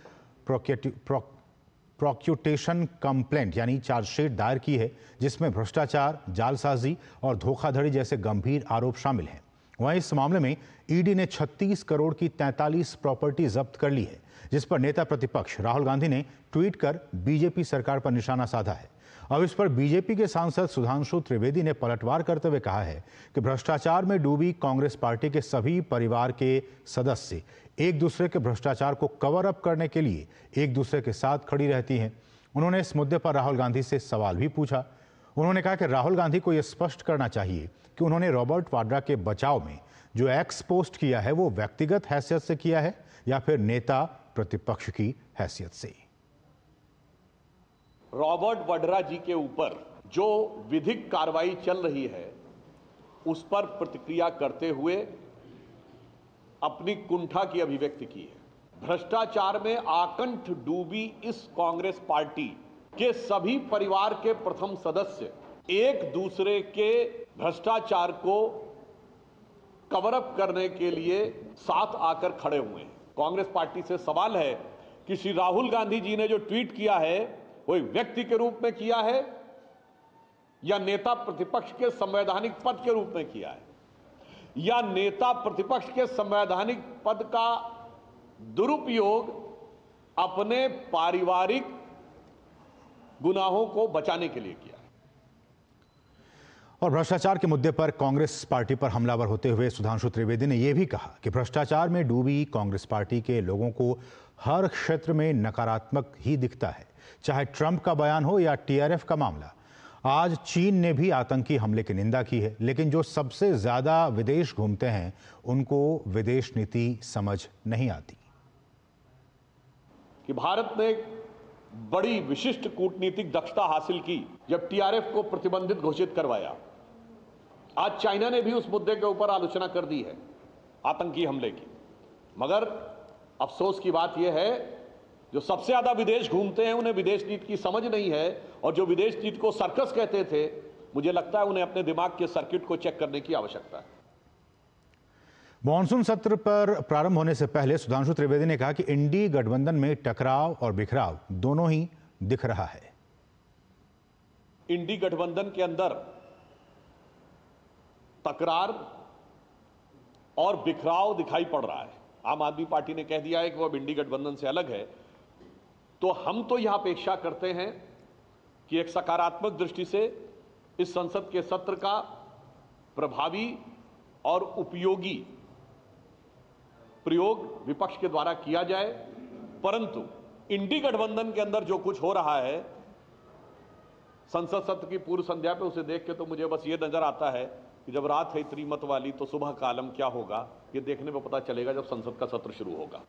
Speaker 1: प्रोक्यूटेशन कंप्लेंट यानी चार्जशीट दायर की है, जिसमें भ्रष्टाचार, जालसाजी और धोखाधड़ी जैसे गंभीर आरोप शामिल हैं। वहीं इस मामले में ईडी ने 36 करोड़ की 43 प्रॉपर्टी जब्त कर ली है, जिस पर नेता प्रतिपक्ष राहुल गांधी ने ट्वीट कर बीजेपी सरकार पर निशाना साधा है। अब इस पर बीजेपी के सांसद सुधांशु त्रिवेदी ने पलटवार करते हुए कहा है कि भ्रष्टाचार में डूबी कांग्रेस पार्टी के सभी परिवार के सदस्य एक दूसरे के भ्रष्टाचार को कवर अप करने के लिए एक दूसरे के साथ खड़ी रहती हैं। उन्होंने इस मुद्दे पर राहुल गांधी से सवाल भी पूछा। उन्होंने कहा कि राहुल गांधी को यह स्पष्ट करना चाहिए कि उन्होंने रॉबर्ट वाड्रा के बचाव में जो एक्स पोस्ट किया है वो व्यक्तिगत हैसियत से किया है या फिर नेता प्रतिपक्ष की हैसियत से।
Speaker 2: रॉबर्ट वाड्रा जी के ऊपर जो विधिक कार्रवाई चल रही है उस पर प्रतिक्रिया करते हुए अपनी कुंठा की अभिव्यक्ति की है। भ्रष्टाचार में आकंठ डूबी इस कांग्रेस पार्टी के सभी परिवार के प्रथम सदस्य एक दूसरे के भ्रष्टाचार को कवर अप करने के लिए साथ आकर खड़े हुए हैं। कांग्रेस पार्टी से सवाल है कि श्री राहुल गांधी जी ने जो ट्वीट किया है वो व्यक्ति के रूप में किया है या नेता प्रतिपक्ष के संवैधानिक पद के रूप में किया है, या नेता प्रतिपक्ष के संवैधानिक पद का दुरुपयोग अपने पारिवारिक गुनाहों को बचाने के लिए किया है।
Speaker 1: और भ्रष्टाचार के मुद्दे पर कांग्रेस पार्टी पर हमलावर होते हुए सुधांशु त्रिवेदी ने यह भी कहा कि भ्रष्टाचार में डूबी कांग्रेस पार्टी के लोगों को हर क्षेत्र में नकारात्मक ही दिखता है, चाहे ट्रंप का बयान हो या टीआरएफ का मामला। आज चीन ने भी आतंकी हमले की निंदा की है, लेकिन जो सबसे ज्यादा विदेश घूमते हैं उनको विदेश नीति समझ नहीं आती।
Speaker 2: कि भारत ने बड़ी विशिष्ट कूटनीतिक दक्षता हासिल की जब टीआरएफ को प्रतिबंधित घोषित करवाया। आज चाइना ने भी उस मुद्दे के ऊपर आलोचना कर दी है आतंकी हमले की, मगर अफसोस की बात यह है जो सबसे ज्यादा विदेश घूमते हैं उन्हें विदेश नीति की समझ नहीं है, और जो विदेश नीति को सर्कस कहते थे, मुझे लगता है उन्हें अपने दिमाग के सर्किट को चेक करने की आवश्यकता है।
Speaker 1: मॉनसून सत्र पर प्रारंभ होने से पहले सुधांशु त्रिवेदी ने कहा कि इंडी गठबंधन में टकराव और बिखराव दोनों ही दिख रहा है।
Speaker 2: इंडी गठबंधन के अंदर तकरार और बिखराव दिखाई पड़ रहा है। आम आदमी पार्टी ने कह दिया है कि वह इंडी गठबंधन से अलग है, तो हम तो यह अपेक्षा करते हैं कि एक सकारात्मक दृष्टि से इस संसद के सत्र का प्रभावी और उपयोगी प्रयोग विपक्ष के द्वारा किया जाए, परंतु इंडी गठबंधन के अंदर जो कुछ हो रहा है संसद सत्र की पूर्व संध्या पे, उसे देख के तो मुझे बस ये नजर आता है कि जब रात है इतनी मत वाली तो सुबह का आलम क्या होगा, ये देखने में पता चलेगा जब संसद का सत्र शुरू होगा।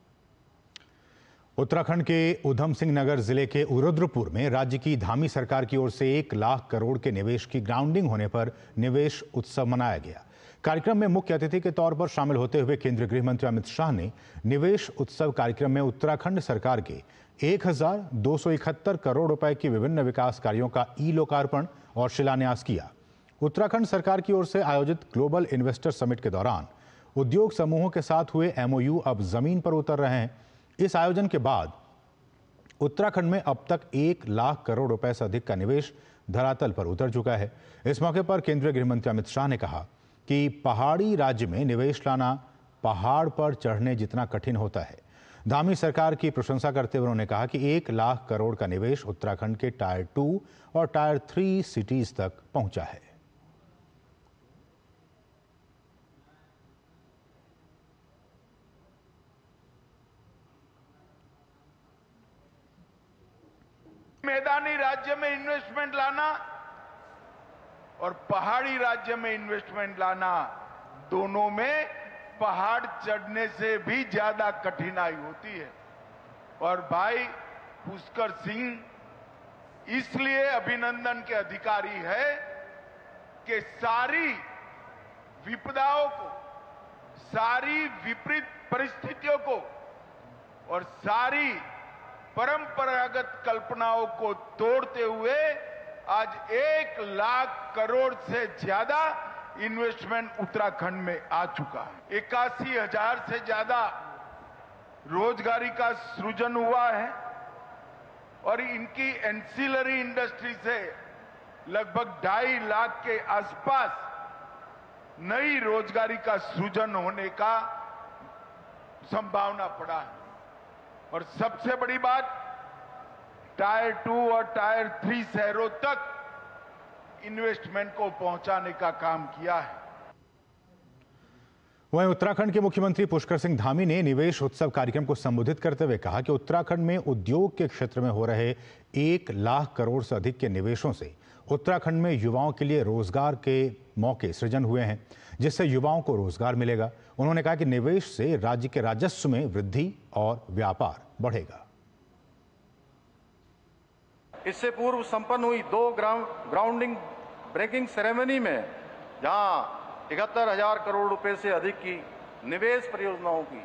Speaker 1: उत्तराखंड के उधम सिंह नगर जिले के रुद्रपुर में राज्य की धामी सरकार की ओर से 1 लाख करोड़ के निवेश की ग्राउंडिंग होने पर निवेश उत्सव मनाया गया। कार्यक्रम में मुख्य अतिथि के तौर पर शामिल होते हुए केंद्रीय गृह मंत्री अमित शाह ने निवेश उत्सव कार्यक्रम में उत्तराखंड सरकार के 1271 करोड़ रुपए की विभिन्न विकास कार्यों का ई लोकार्पण और शिलान्यास किया। उत्तराखंड सरकार की ओर से आयोजित ग्लोबल इन्वेस्टर समिट के दौरान उद्योग समूहों के साथ हुए एमओयू अब जमीन पर उतर रहे हैं। इस आयोजन के बाद उत्तराखंड में अब तक 1 लाख करोड़ रुपए से अधिक का निवेश धरातल पर उतर चुका है। इस मौके पर केंद्रीय गृह मंत्री अमित शाह ने कहा कि पहाड़ी राज्य में निवेश लाना पहाड़ पर चढ़ने जितना कठिन होता है। धामी सरकार की प्रशंसा करते हुए उन्होंने कहा कि 1 लाख करोड़ का निवेश उत्तराखंड के टायर 2 और टायर 3 सिटीज तक पहुंचा है।
Speaker 3: मैदानी राज्य में इन्वेस्टमेंट लाना और पहाड़ी राज्य में इन्वेस्टमेंट लाना, दोनों में पहाड़ चढ़ने से भी ज्यादा कठिनाई होती है। और भाई पुष्कर सिंह इसलिए अभिनंदन के अधिकारी है कि सारी विपदाओं को, सारी विपरीत परिस्थितियों को और सारी परंपरागत कल्पनाओं को तोड़ते हुए आज 1 लाख करोड़ से ज्यादा इन्वेस्टमेंट उत्तराखंड में आ चुका है। 81,000 से ज्यादा रोजगारी का सृजन हुआ है और इनकी एंसिलरी इंडस्ट्री से लगभग 2.5 लाख के आसपास नई रोजगारी का सृजन होने का संभावना पड़ा है। और सबसे बड़ी बात, टायर 2 और टायर 3 शहरों तक इन्वेस्टमेंट को पहुंचाने का काम किया है।
Speaker 1: वहीं उत्तराखंड के मुख्यमंत्री पुष्कर सिंह धामी ने निवेश उत्सव कार्यक्रम को संबोधित करते हुए कहा कि उत्तराखंड में उद्योग के क्षेत्र में हो रहे 1 लाख करोड़ से अधिक के निवेशों से उत्तराखंड में युवाओं के लिए रोजगार के मौके सृजन हुए हैं, जिससे युवाओं को रोजगार मिलेगा। उन्होंने कहा कि निवेश से राज्य के राजस्व में वृद्धि और व्यापार बढ़ेगा।
Speaker 4: इससे पूर्व संपन्न हुई 2 ग्राउंडिंग ब्रेकिंग सेरेमनी में जहां 71,000 करोड़ रुपए से अधिक की निवेश परियोजनाओं की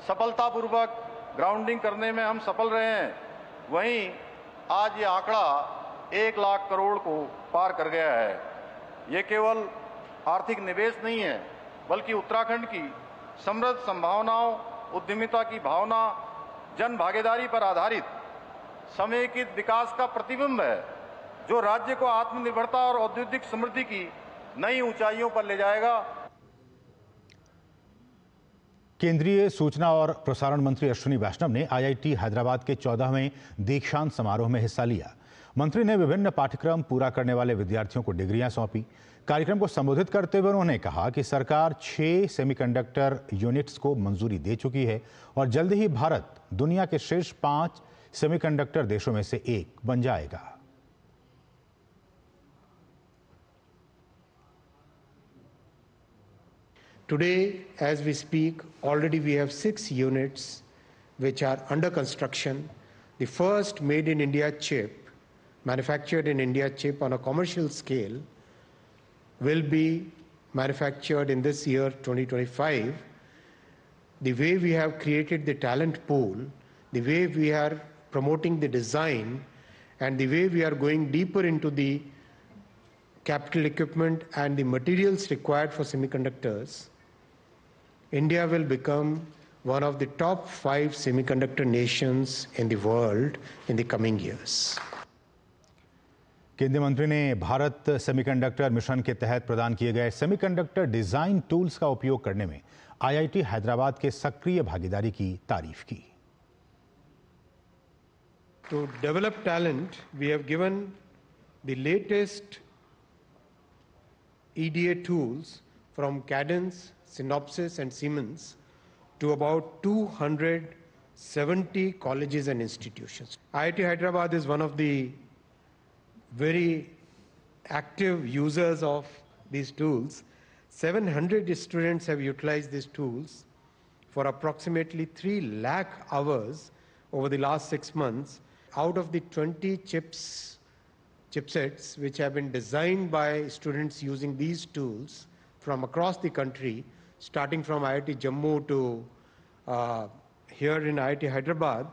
Speaker 4: सफलतापूर्वक ग्राउंडिंग करने में हम सफल रहे हैं, वहीं आज ये आंकड़ा 1 लाख करोड़ को पार कर गया है। ये केवल आर्थिक निवेश नहीं है, बल्कि उत्तराखंड की समृद्ध संभावनाओं, उद्यमिता की भावना, जन भागीदारी पर आधारित समेकित विकास का प्रतिबिंब है, जो राज्य को आत्मनिर्भरता और औद्योगिक समृद्धि की नई ऊंचाइयों पर ले जाएगा।
Speaker 1: केंद्रीय सूचना और प्रसारण मंत्री अश्विनी वैष्णव ने आईआईटी हैदराबाद के 14वें दीक्षांत समारोह में हिस्सा लिया। मंत्री ने विभिन्न पाठ्यक्रम पूरा करने वाले विद्यार्थियों को डिग्रियां सौंपी। कार्यक्रम को संबोधित करते हुए उन्होंने कहा कि सरकार 6 सेमीकंडक्टर यूनिट्स को मंजूरी दे चुकी है और जल्द ही भारत दुनिया के शीर्ष 5 सेमीकंडक्टर देशों में से एक बन जाएगा।
Speaker 5: Today, as we speak, already we have 6 units which are under construction. The first made in India chip, manufactured in India chip on a commercial scale, will be manufactured in this year 2025. The way we have created the talent pool, the way we are promoting the design, and the way we are going deeper into the capital equipment and the materials required for semiconductors, India will become one of the top 5 semiconductor nations in the world in the coming years.
Speaker 1: केंद्रीय मंत्री ने भारत सेमीकंडक्टर मिशन के तहत प्रदान किए गए सेमीकंडक्टर डिजाइन टूल्स का उपयोग करने में आईआईटी हैदराबाद के सक्रिय भागीदारी की तारीफ की।
Speaker 5: To develop talent, we have given the latest EDA tools from Cadence, Synopsys, and Siemens to about 270 colleges and institutions. IIT Hyderabad is one of the very active users of these tools. 700 students have utilized these tools for approximately 3 lakh hours over the last 6 months. Out of the 20 chipsets which have been designed by students using these tools from across the country, starting from IIT Jammu to here in IIT Hyderabad,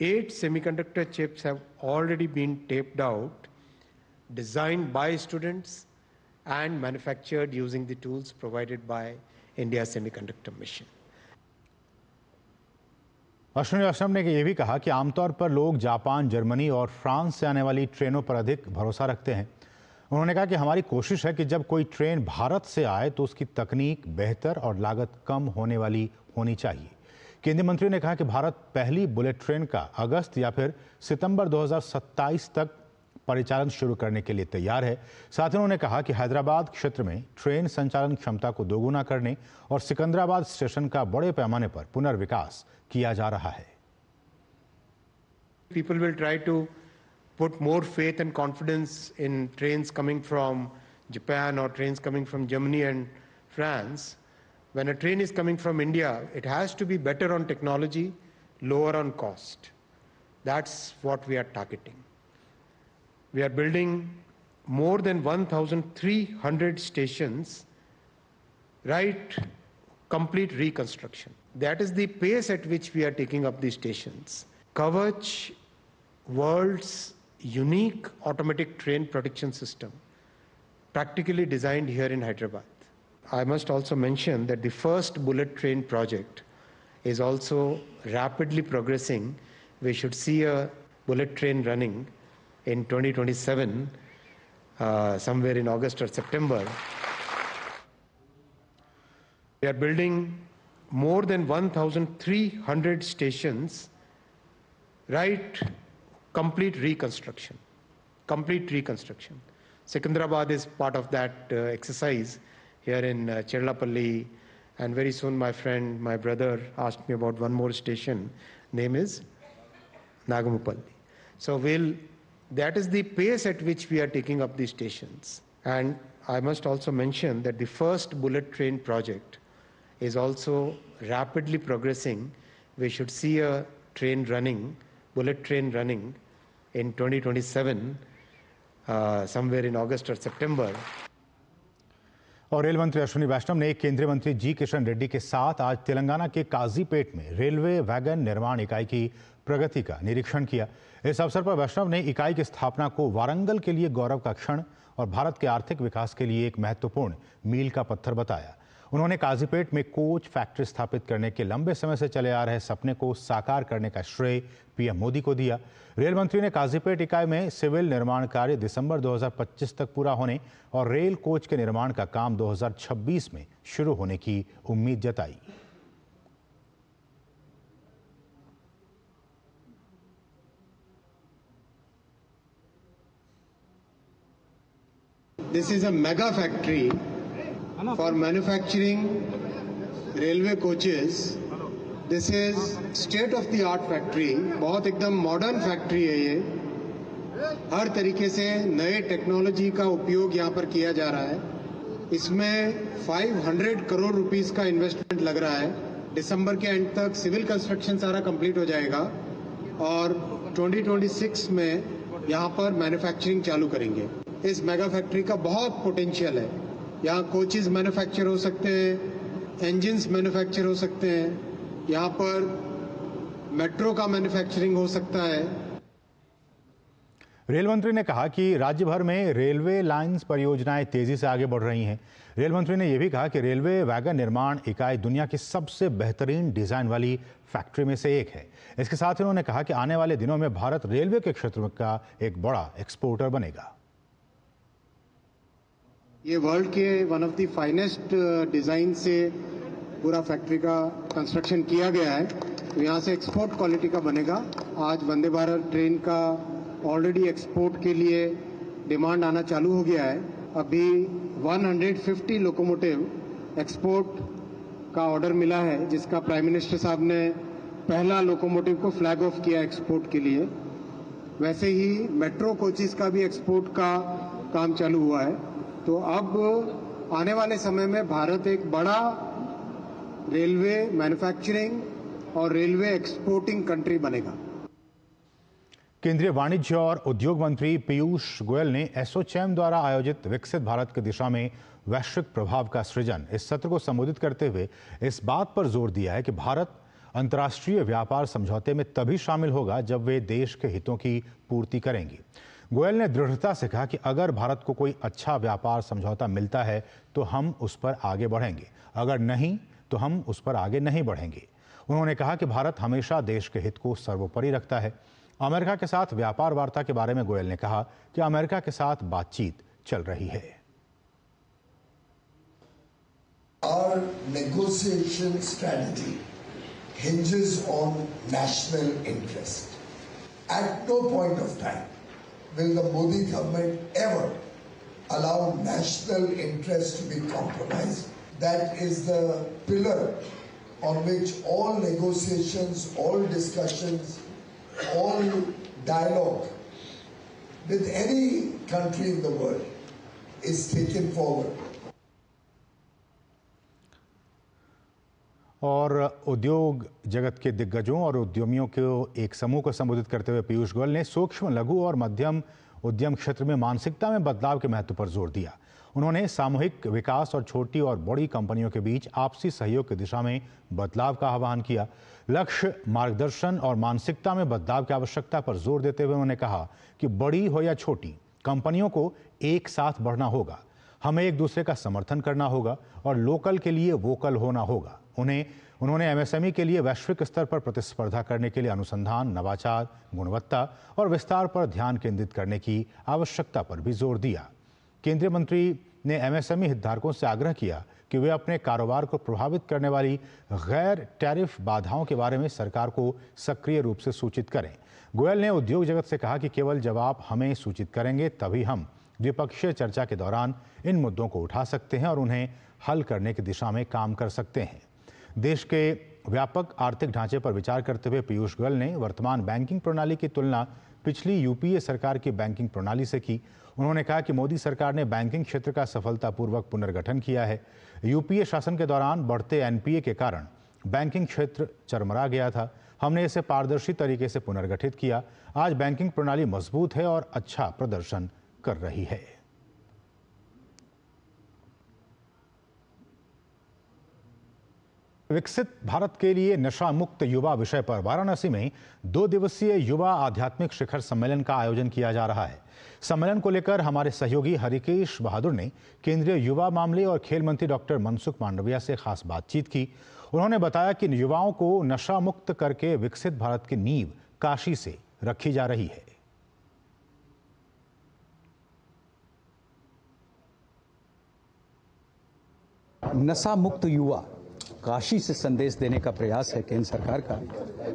Speaker 5: 8 semiconductor chips have already been taped out, designed by students and manufactured using the tools provided by India Semiconductor Mission.
Speaker 1: Ashwini वैष्णव ने यह भी कहा कि आमतौर पर लोग जापान, जर्मनी और फ्रांस से आने वाली ट्रेनों पर अधिक भरोसा रखते हैं। उन्होंने कहा कि हमारी कोशिश है कि जब कोई ट्रेन भारत से आए तो उसकी तकनीक बेहतर और लागत कम होने वाली होनी चाहिए। केंद्रीय मंत्री ने कहा कि भारत पहली बुलेट ट्रेन का अगस्त या फिर सितंबर 2027 तक परिचालन शुरू करने के लिए तैयार है। साथ ही उन्होंने कहा कि हैदराबाद क्षेत्र में ट्रेन संचालन क्षमता को दोगुना करने और सिकंदराबाद स्टेशन का बड़े पैमाने पर पुनर्विकास किया जा रहा है।
Speaker 5: People will try to put more faith and confidence in trains coming from Japan or trains coming from Germany and France. When a train is coming from India, it has to be better on technology, lower on cost. That's what we are targeting. We are building more than 1,300 stations, right? Complete reconstruction. That is the pace at which we are taking up these stations. Kavach, world's unique automatic train protection system, practically designed here in Hyderabad. I must also mention that the first bullet train project is also rapidly progressing. We should see a bullet train running in 2027, somewhere in August or September. We are building more than 1,300 stations, right? Complete reconstruction. Secunderabad is part of that exercise here in Cherlapalli, and very soon my friend, my brother asked me about one more station, name is Nagamupalli. So that is the pace at which we are taking up these stations. And I must also mention that the first bullet train project is also rapidly progressing. We should see a bullet train running in 2027, somewhere in August or September.
Speaker 1: और रेल मंत्री अश्विनी वैष्णव ने केंद्रीय मंत्री जी किशन रेड्डी के साथ आज तेलंगाना के काजीपेट में रेलवे वैगन निर्माण इकाई की प्रगति का निरीक्षण किया। इस अवसर पर वैष्णव ने इकाई की स्थापना को वारंगल के लिए गौरव का क्षण और भारत के आर्थिक विकास के लिए एक महत्वपूर्ण मील का पत्थर बताया। उन्होंने काजीपेट में कोच फैक्ट्री स्थापित करने के लंबे समय से चले आ रहे सपने को साकार करने का श्रेय पीएम मोदी को दिया। रेल मंत्री ने काजीपेट इकाई में सिविल निर्माण कार्य दिसंबर 2025 तक पूरा होने और रेल कोच के निर्माण का काम 2026 में शुरू होने की उम्मीद जताई।
Speaker 5: This is a mega factory for manufacturing railway coaches. This is state of the art factory. बहुत एकदम मॉडर्न फैक्ट्री है ये। हर तरीके से नए टेक्नोलॉजी का उपयोग यहाँ पर किया जा रहा है। इसमें 500 करोड़ रुपीस का इन्वेस्टमेंट लग रहा है। दिसंबर के एंड तक सिविल कंस्ट्रक्शन सारा कंप्लीट हो जाएगा और 2026 में यहाँ पर मैन्युफैक्चरिंग चालू करेंगे। इस मेगा फैक्ट्री का बहुत पोटेंशियल है। यहाँ कोचेस मैन्युफैक्चर हो सकते हैं, इंजन्स मैन्युफैक्चर हो सकते हैं, यहाँ पर मेट्रो का मैन्युफैक्चरिंग हो सकता है।
Speaker 1: रेल मंत्री ने कहा कि राज्य भर में रेलवे लाइंस परियोजनाएं तेजी से आगे बढ़ रही हैं। रेल मंत्री ने यह भी कहा कि रेलवे वैगन निर्माण इकाई दुनिया की सबसे बेहतरीन डिजाइन वाली फैक्ट्री में से एक है। इसके साथ ही उन्होंने कहा कि आने वाले दिनों में भारत रेलवे के क्षेत्र का एक बड़ा एक्सपोर्टर बनेगा।
Speaker 5: ये वर्ल्ड के one of the finest design से पूरा फैक्ट्री का कंस्ट्रक्शन किया गया है, तो यहाँ से एक्सपोर्ट क्वालिटी का बनेगा। आज वंदे भारत ट्रेन का ऑलरेडी एक्सपोर्ट के लिए डिमांड आना चालू हो गया है। अभी 150 लोकोमोटिव एक्सपोर्ट का ऑर्डर मिला है, जिसका प्राइम मिनिस्टर साहब ने पहला लोकोमोटिव को फ्लैग ऑफ किया एक्सपोर्ट के लिए। वैसे ही मेट्रो कोचेस का भी एक्सपोर्ट का काम चालू हुआ है। तो अब आने वाले समय में भारत एक बड़ा रेलवे मैन्युफैक्चरिंग और रेलवे एक्सपोर्टिंग कंट्री बनेगा।
Speaker 1: केंद्रीय वाणिज्य और उद्योग मंत्री पीयूष गोयल ने एसोचैम द्वारा आयोजित विकसित भारत की दिशा में वैश्विक प्रभाव का सृजन इस सत्र को संबोधित करते हुए इस बात पर जोर दिया है कि भारत अंतर्राष्ट्रीय व्यापार समझौते में तभी शामिल होगा जब वे देश के हितों की पूर्ति करेंगे। गोयल ने दृढ़ता से कहा कि अगर भारत को कोई अच्छा व्यापार समझौता मिलता है तो हम उस पर आगे बढ़ेंगे, अगर नहीं तो हम उस पर आगे नहीं बढ़ेंगे। उन्होंने कहा कि भारत हमेशा देश के हित को सर्वोपरि रखता है। अमेरिका के साथ व्यापार वार्ता के बारे में गोयल ने कहा कि अमेरिका के साथ बातचीत चल रही है।
Speaker 6: Our negotiation strategy hinges on national interest. At no point of time will the Modi government ever allow national interest to be compromised. That is the pillar on which all negotiations, all discussions, all dialogue with any country in the world is taken forward.
Speaker 1: और उद्योग जगत के दिग्गजों और उद्यमियों के एक समूह को संबोधित करते हुए पीयूष गोयल ने सूक्ष्म, लघु और मध्यम उद्यम क्षेत्र में मानसिकता में बदलाव के महत्व पर जोर दिया। उन्होंने सामूहिक विकास और छोटी और बड़ी कंपनियों के बीच आपसी सहयोग की दिशा में बदलाव का आह्वान किया। लक्ष्य, मार्गदर्शन और मानसिकता में बदलाव की आवश्यकता पर जोर देते हुए उन्होंने कहा कि बड़ी हो या छोटी कंपनियों को एक साथ बढ़ना होगा, हमें एक दूसरे का समर्थन करना होगा और लोकल के लिए वोकल होना होगा। उन्होंने एमएसएमई के लिए वैश्विक स्तर पर प्रतिस्पर्धा करने के लिए अनुसंधान, नवाचार, गुणवत्ता और विस्तार पर ध्यान केंद्रित करने की आवश्यकता पर भी जोर दिया। केंद्रीय मंत्री ने एमएसएमई हितधारकों से आग्रह किया कि वे अपने कारोबार को प्रभावित करने वाली गैर टैरिफ बाधाओं के बारे में सरकार को सक्रिय रूप से सूचित करें। गोयल ने उद्योग जगत से कहा कि केवल जब आप हमें सूचित करेंगे तभी हम द्विपक्षीय चर्चा के दौरान इन मुद्दों को उठा सकते हैं और उन्हें हल करने की दिशा में काम कर सकते हैं। देश के व्यापक आर्थिक ढांचे पर विचार करते हुए पीयूष गोयल ने वर्तमान बैंकिंग प्रणाली की तुलना पिछली यूपीए सरकार की बैंकिंग प्रणाली से की। उन्होंने कहा कि मोदी सरकार ने बैंकिंग क्षेत्र का सफलतापूर्वक पुनर्गठन किया है। यूपीए शासन के दौरान बढ़ते एनपीए के कारण बैंकिंग क्षेत्र चरमरा गया था। हमने इसे पारदर्शी तरीके से पुनर्गठित किया। आज बैंकिंग प्रणाली मजबूत है और अच्छा प्रदर्शन कर रही है। विकसित भारत के लिए नशा मुक्त युवा विषय पर वाराणसी में 2 दिवसीय युवा आध्यात्मिक शिखर सम्मेलन का आयोजन किया जा रहा है। सम्मेलन को लेकर हमारे सहयोगी हरिकेश बहादुर ने केंद्रीय युवा मामले और खेल मंत्री डॉक्टर मनसुख मांडविया से खास बातचीत की। उन्होंने बताया कि युवाओं को नशा मुक्त करके विकसित भारत की नींव काशी से रखी जा रही है।
Speaker 10: नशा मुक्त युवा काशी से संदेश देने का प्रयास है केंद्र सरकार का।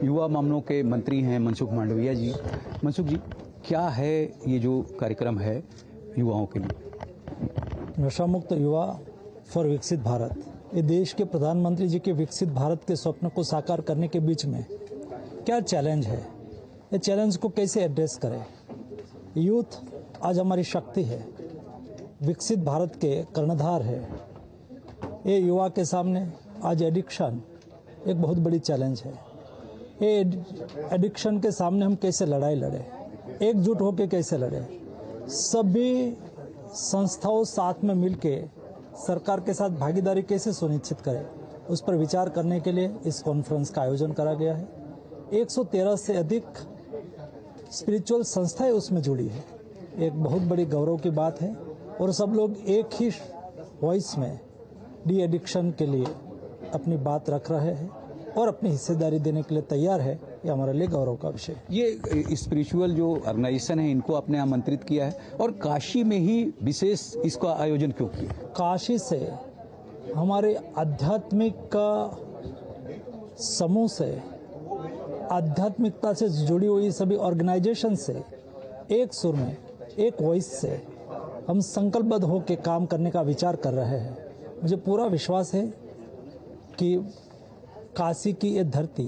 Speaker 10: युवा मामलों के मंत्री हैं मनसुख मांडविया जी। मनसुख जी, क्या है ये जो कार्यक्रम है युवाओं के लिए?
Speaker 11: नशा मुक्त युवा फॉर विकसित भारत, ये देश के प्रधानमंत्री जी के विकसित भारत के स्वप्न को साकार करने के बीच में क्या चैलेंज है, ये चैलेंज को कैसे एड्रेस करें। यूथ आज हमारी शक्ति है, विकसित भारत के कर्णधार है। ये युवा के सामने आज एडिक्शन एक बहुत बड़ी चैलेंज है। ये एडिक्शन के सामने हम कैसे लड़ाई लड़े, एकजुट होकर कैसे लड़े। सभी संस्थाओं साथ में मिलके सरकार के साथ भागीदारी कैसे सुनिश्चित करें, उस पर विचार करने के लिए इस कॉन्फ्रेंस का आयोजन करा गया है। 113 से अधिक स्पिरिचुअल संस्थाएं उसमें जुड़ी है। एक बहुत बड़ी गौरव की बात है और सब लोग एक ही वॉइस में डी एडिक्शन के लिए अपनी बात रख रहे हैं और अपनी हिस्सेदारी देने के लिए तैयार है। ये हमारे लिए गौरव का विषय है।
Speaker 10: ये स्पिरिचुअल जो ऑर्गेनाइजेशन है इनको आपने आमंत्रित किया है और काशी में ही विशेष इसका आयोजन क्यों किया?
Speaker 11: काशी से हमारे आध्यात्मिक समूह से, आध्यात्मिकता से जुड़ी हुई सभी ऑर्गेनाइजेशन से एक सुर में, एक वॉइस से हम संकल्पबद्ध होकर काम करने का विचार कर रहे हैं। मुझे पूरा विश्वास है कि काशी की ये धरती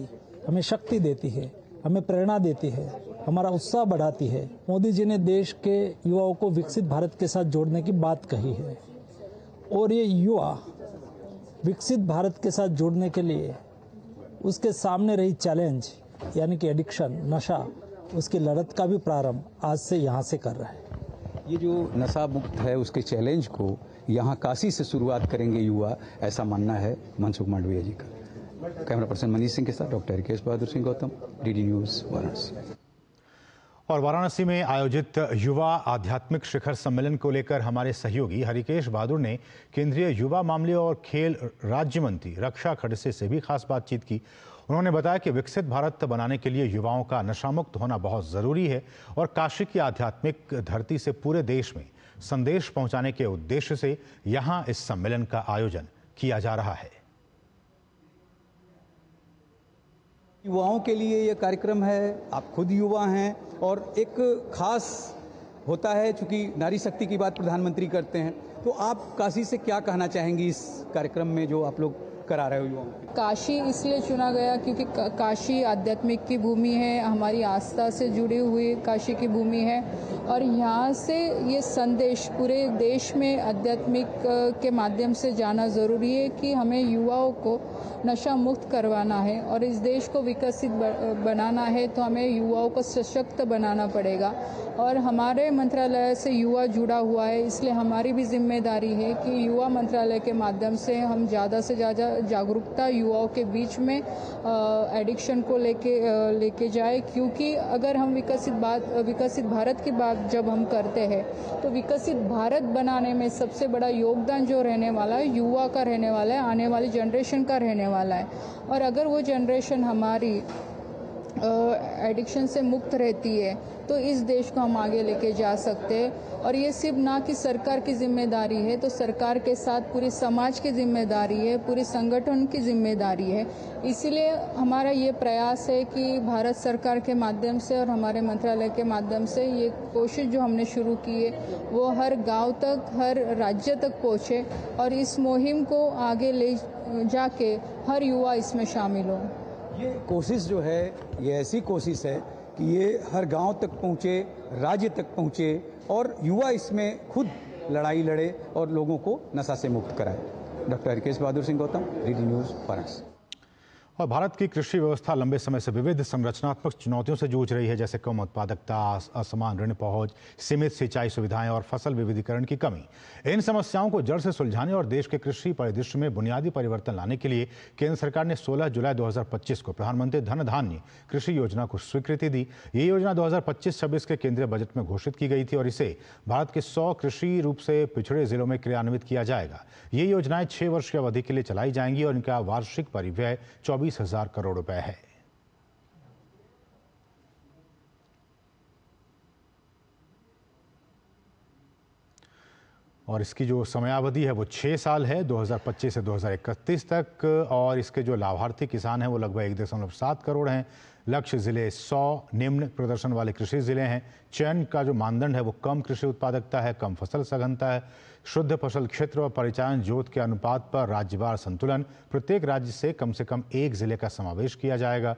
Speaker 11: हमें शक्ति देती है, हमें प्रेरणा देती है, हमारा उत्साह बढ़ाती है। मोदी जी ने देश के युवाओं को विकसित भारत के साथ जोड़ने की बात कही है और ये युवा विकसित भारत के साथ जोड़ने के लिए उसके सामने रही चैलेंज यानी कि एडिक्शन, नशा, उसकी लड़त का भी प्रारंभ आज से यहाँ से कर रहा है।
Speaker 10: ये जो नशा मुक्त है उसके चैलेंज को यहाँ काशी से शुरुआत करेंगे युवा, ऐसा मानना है मनसुख मांडविया जी का। कैमरा पर्सन मनीष सिंह के साथ doctor Harikesh Bahadur Singh Gautam, DD news Varanasi.
Speaker 1: और वाराणसी में आयोजित युवा आध्यात्मिक शिखर सम्मेलन को लेकर हमारे सहयोगी हरिकेश बहादुर ने केंद्रीय युवा मामले और खेल राज्य मंत्री रक्षा खड़से से भी खास बातचीत की। उन्होंने बताया कि विकसित भारत बनाने के लिए युवाओं का नशामुक्त होना बहुत ज़रूरी है और काशी की आध्यात्मिक धरती से पूरे देश में संदेश पहुंचाने के उद्देश्य से यहां इस सम्मेलन का आयोजन किया जा रहा है।
Speaker 10: युवाओं के लिए ये कार्यक्रम है, आप खुद युवा हैं और एक खास होता है, चूंकि नारी शक्ति की बात प्रधानमंत्री करते हैं, तो आप काशी से क्या कहना चाहेंगी इस कार्यक्रम में जो आप लोग करा रहे हो युवाओं?
Speaker 12: काशी इसलिए चुना गया क्योंकि काशी आध्यात्मिक की भूमि है, हमारी आस्था से जुड़ी हुई काशी की भूमि है और यहाँ से ये संदेश पूरे देश में आध्यात्मिक के माध्यम से जाना ज़रूरी है कि हमें युवाओं को नशा मुक्त करवाना है और इस देश को विकसित बनाना है, तो हमें युवाओं को सशक्त बनाना पड़ेगा और हमारे मंत्रालय से युवा जुड़ा हुआ है, इसलिए हमारी भी जिम्मेदारी है कि युवा मंत्रालय के माध्यम से हम ज़्यादा से ज़्यादा जागरूकता युवाओं के बीच में एडिक्शन को लेके जाए, क्योंकि अगर हम विकसित भारत की बात जब हम करते हैं तो विकसित भारत बनाने में सबसे बड़ा योगदान जो रहने वाला है युवा का रहने वाला है, आने वाली जनरेशन का रहने वाला है और अगर वो जनरेशन हमारी एडिक्शन से मुक्त रहती है तो इस देश को हम आगे लेके जा सकते हैं और ये सिर्फ ना कि सरकार की जिम्मेदारी है, तो सरकार के साथ पूरी समाज की जिम्मेदारी है, पूरी संगठन की जिम्मेदारी है। इसीलिए हमारा ये प्रयास है कि भारत सरकार के माध्यम से और हमारे मंत्रालय के माध्यम से ये कोशिश जो हमने शुरू की है वो हर गांव तक, हर राज्य तक पहुँचे और इस मुहिम को आगे ले जाके हर युवा इसमें शामिल हो।
Speaker 10: ये कोशिश जो है ये ऐसी कोशिश है कि ये हर गांव तक पहुँचे, राज्य तक पहुँचे और युवा इसमें खुद लड़ाई लड़े और लोगों को नशा से मुक्त कराए। Doctor Harkesh Bahadur Singh Gautam, DD news, Varanasi.
Speaker 1: और भारत की कृषि व्यवस्था लंबे समय से विविध संरचनात्मक चुनौतियों से जूझ रही है, जैसे कम उत्पादकता, असमान ऋण पहुंच, सीमित सिंचाई सुविधाएं और फसल विविधीकरण की कमी। इन समस्याओं को जड़ से सुलझाने और देश के कृषि परिदृश्य में बुनियादी परिवर्तन लाने के लिए केंद्र सरकार ने 16 जुलाई 2025 को प्रधानमंत्री धन धान्य कृषि योजना को स्वीकृति दी। ये योजना 2025-26 के केंद्रीय बजट में घोषित की गई थी और इसे भारत के 100 कृषि रूप से पिछड़े जिलों में क्रियान्वित किया जाएगा। ये योजनाएं 6 वर्ष की अवधि के लिए चलाई जाएंगी और इनका वार्षिक परिव्यय 24,000 करोड़ रुपए है। और इसकी जो समयावधि है वो 6 साल है, 2025 से 2031 तक। और इसके जो लाभार्थी किसान हैं वो लगभग 1.7 करोड़ हैं। लक्ष्य जिले 100 निम्न प्रदर्शन वाले कृषि जिले हैं। चयन का जो मानदंड है वो कम कृषि उत्पादकता है, कम फसल सघनता है, शुद्ध फसल क्षेत्र और परिचालन जोत के अनुपात पर राज्यवार संतुलन। प्रत्येक राज्य से कम एक जिले का समावेश किया जाएगा।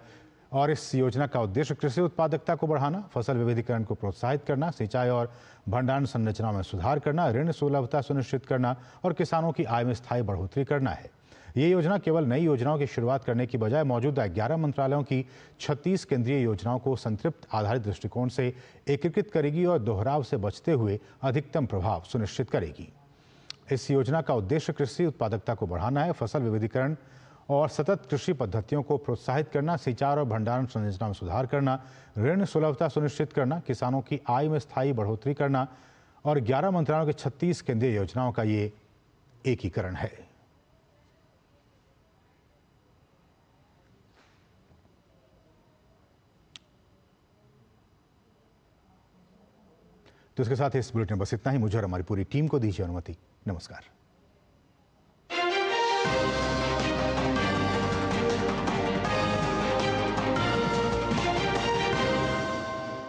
Speaker 1: और इस योजना का उद्देश्य कृषि उत्पादकता को बढ़ाना, फसल विविधीकरण को प्रोत्साहित करना, सिंचाई और भंडारण संरचना में सुधार करना, ऋण सुलभता सुनिश्चित करना और किसानों की आय में स्थायी बढ़ोतरी करना है। ये योजना केवल नई योजनाओं की शुरुआत करने की बजाय मौजूदा 11 मंत्रालयों की 36 केंद्रीय योजनाओं को संतृप्त आधारित दृष्टिकोण से एकीकृत करेगी और दोहराव से बचते हुए अधिकतम प्रभाव सुनिश्चित करेगी। इस योजना का उद्देश्य कृषि उत्पादकता को बढ़ाना है, फसल विविधीकरण और सतत कृषि पद्धतियों को प्रोत्साहित करना, सिंचाई और भंडारण संरचना में सुधार करना, ऋण सुलभता सुनिश्चित करना, किसानों की आय में स्थायी बढ़ोतरी करना और 11 मंत्रालयों के 36 केंद्रीय योजनाओं का ये एकीकरण है। तो इसके साथ इस बुलेटिन में बस इतना ही। मुझे और हमारी पूरी टीम को दीजिए अनुमति। नमस्कार।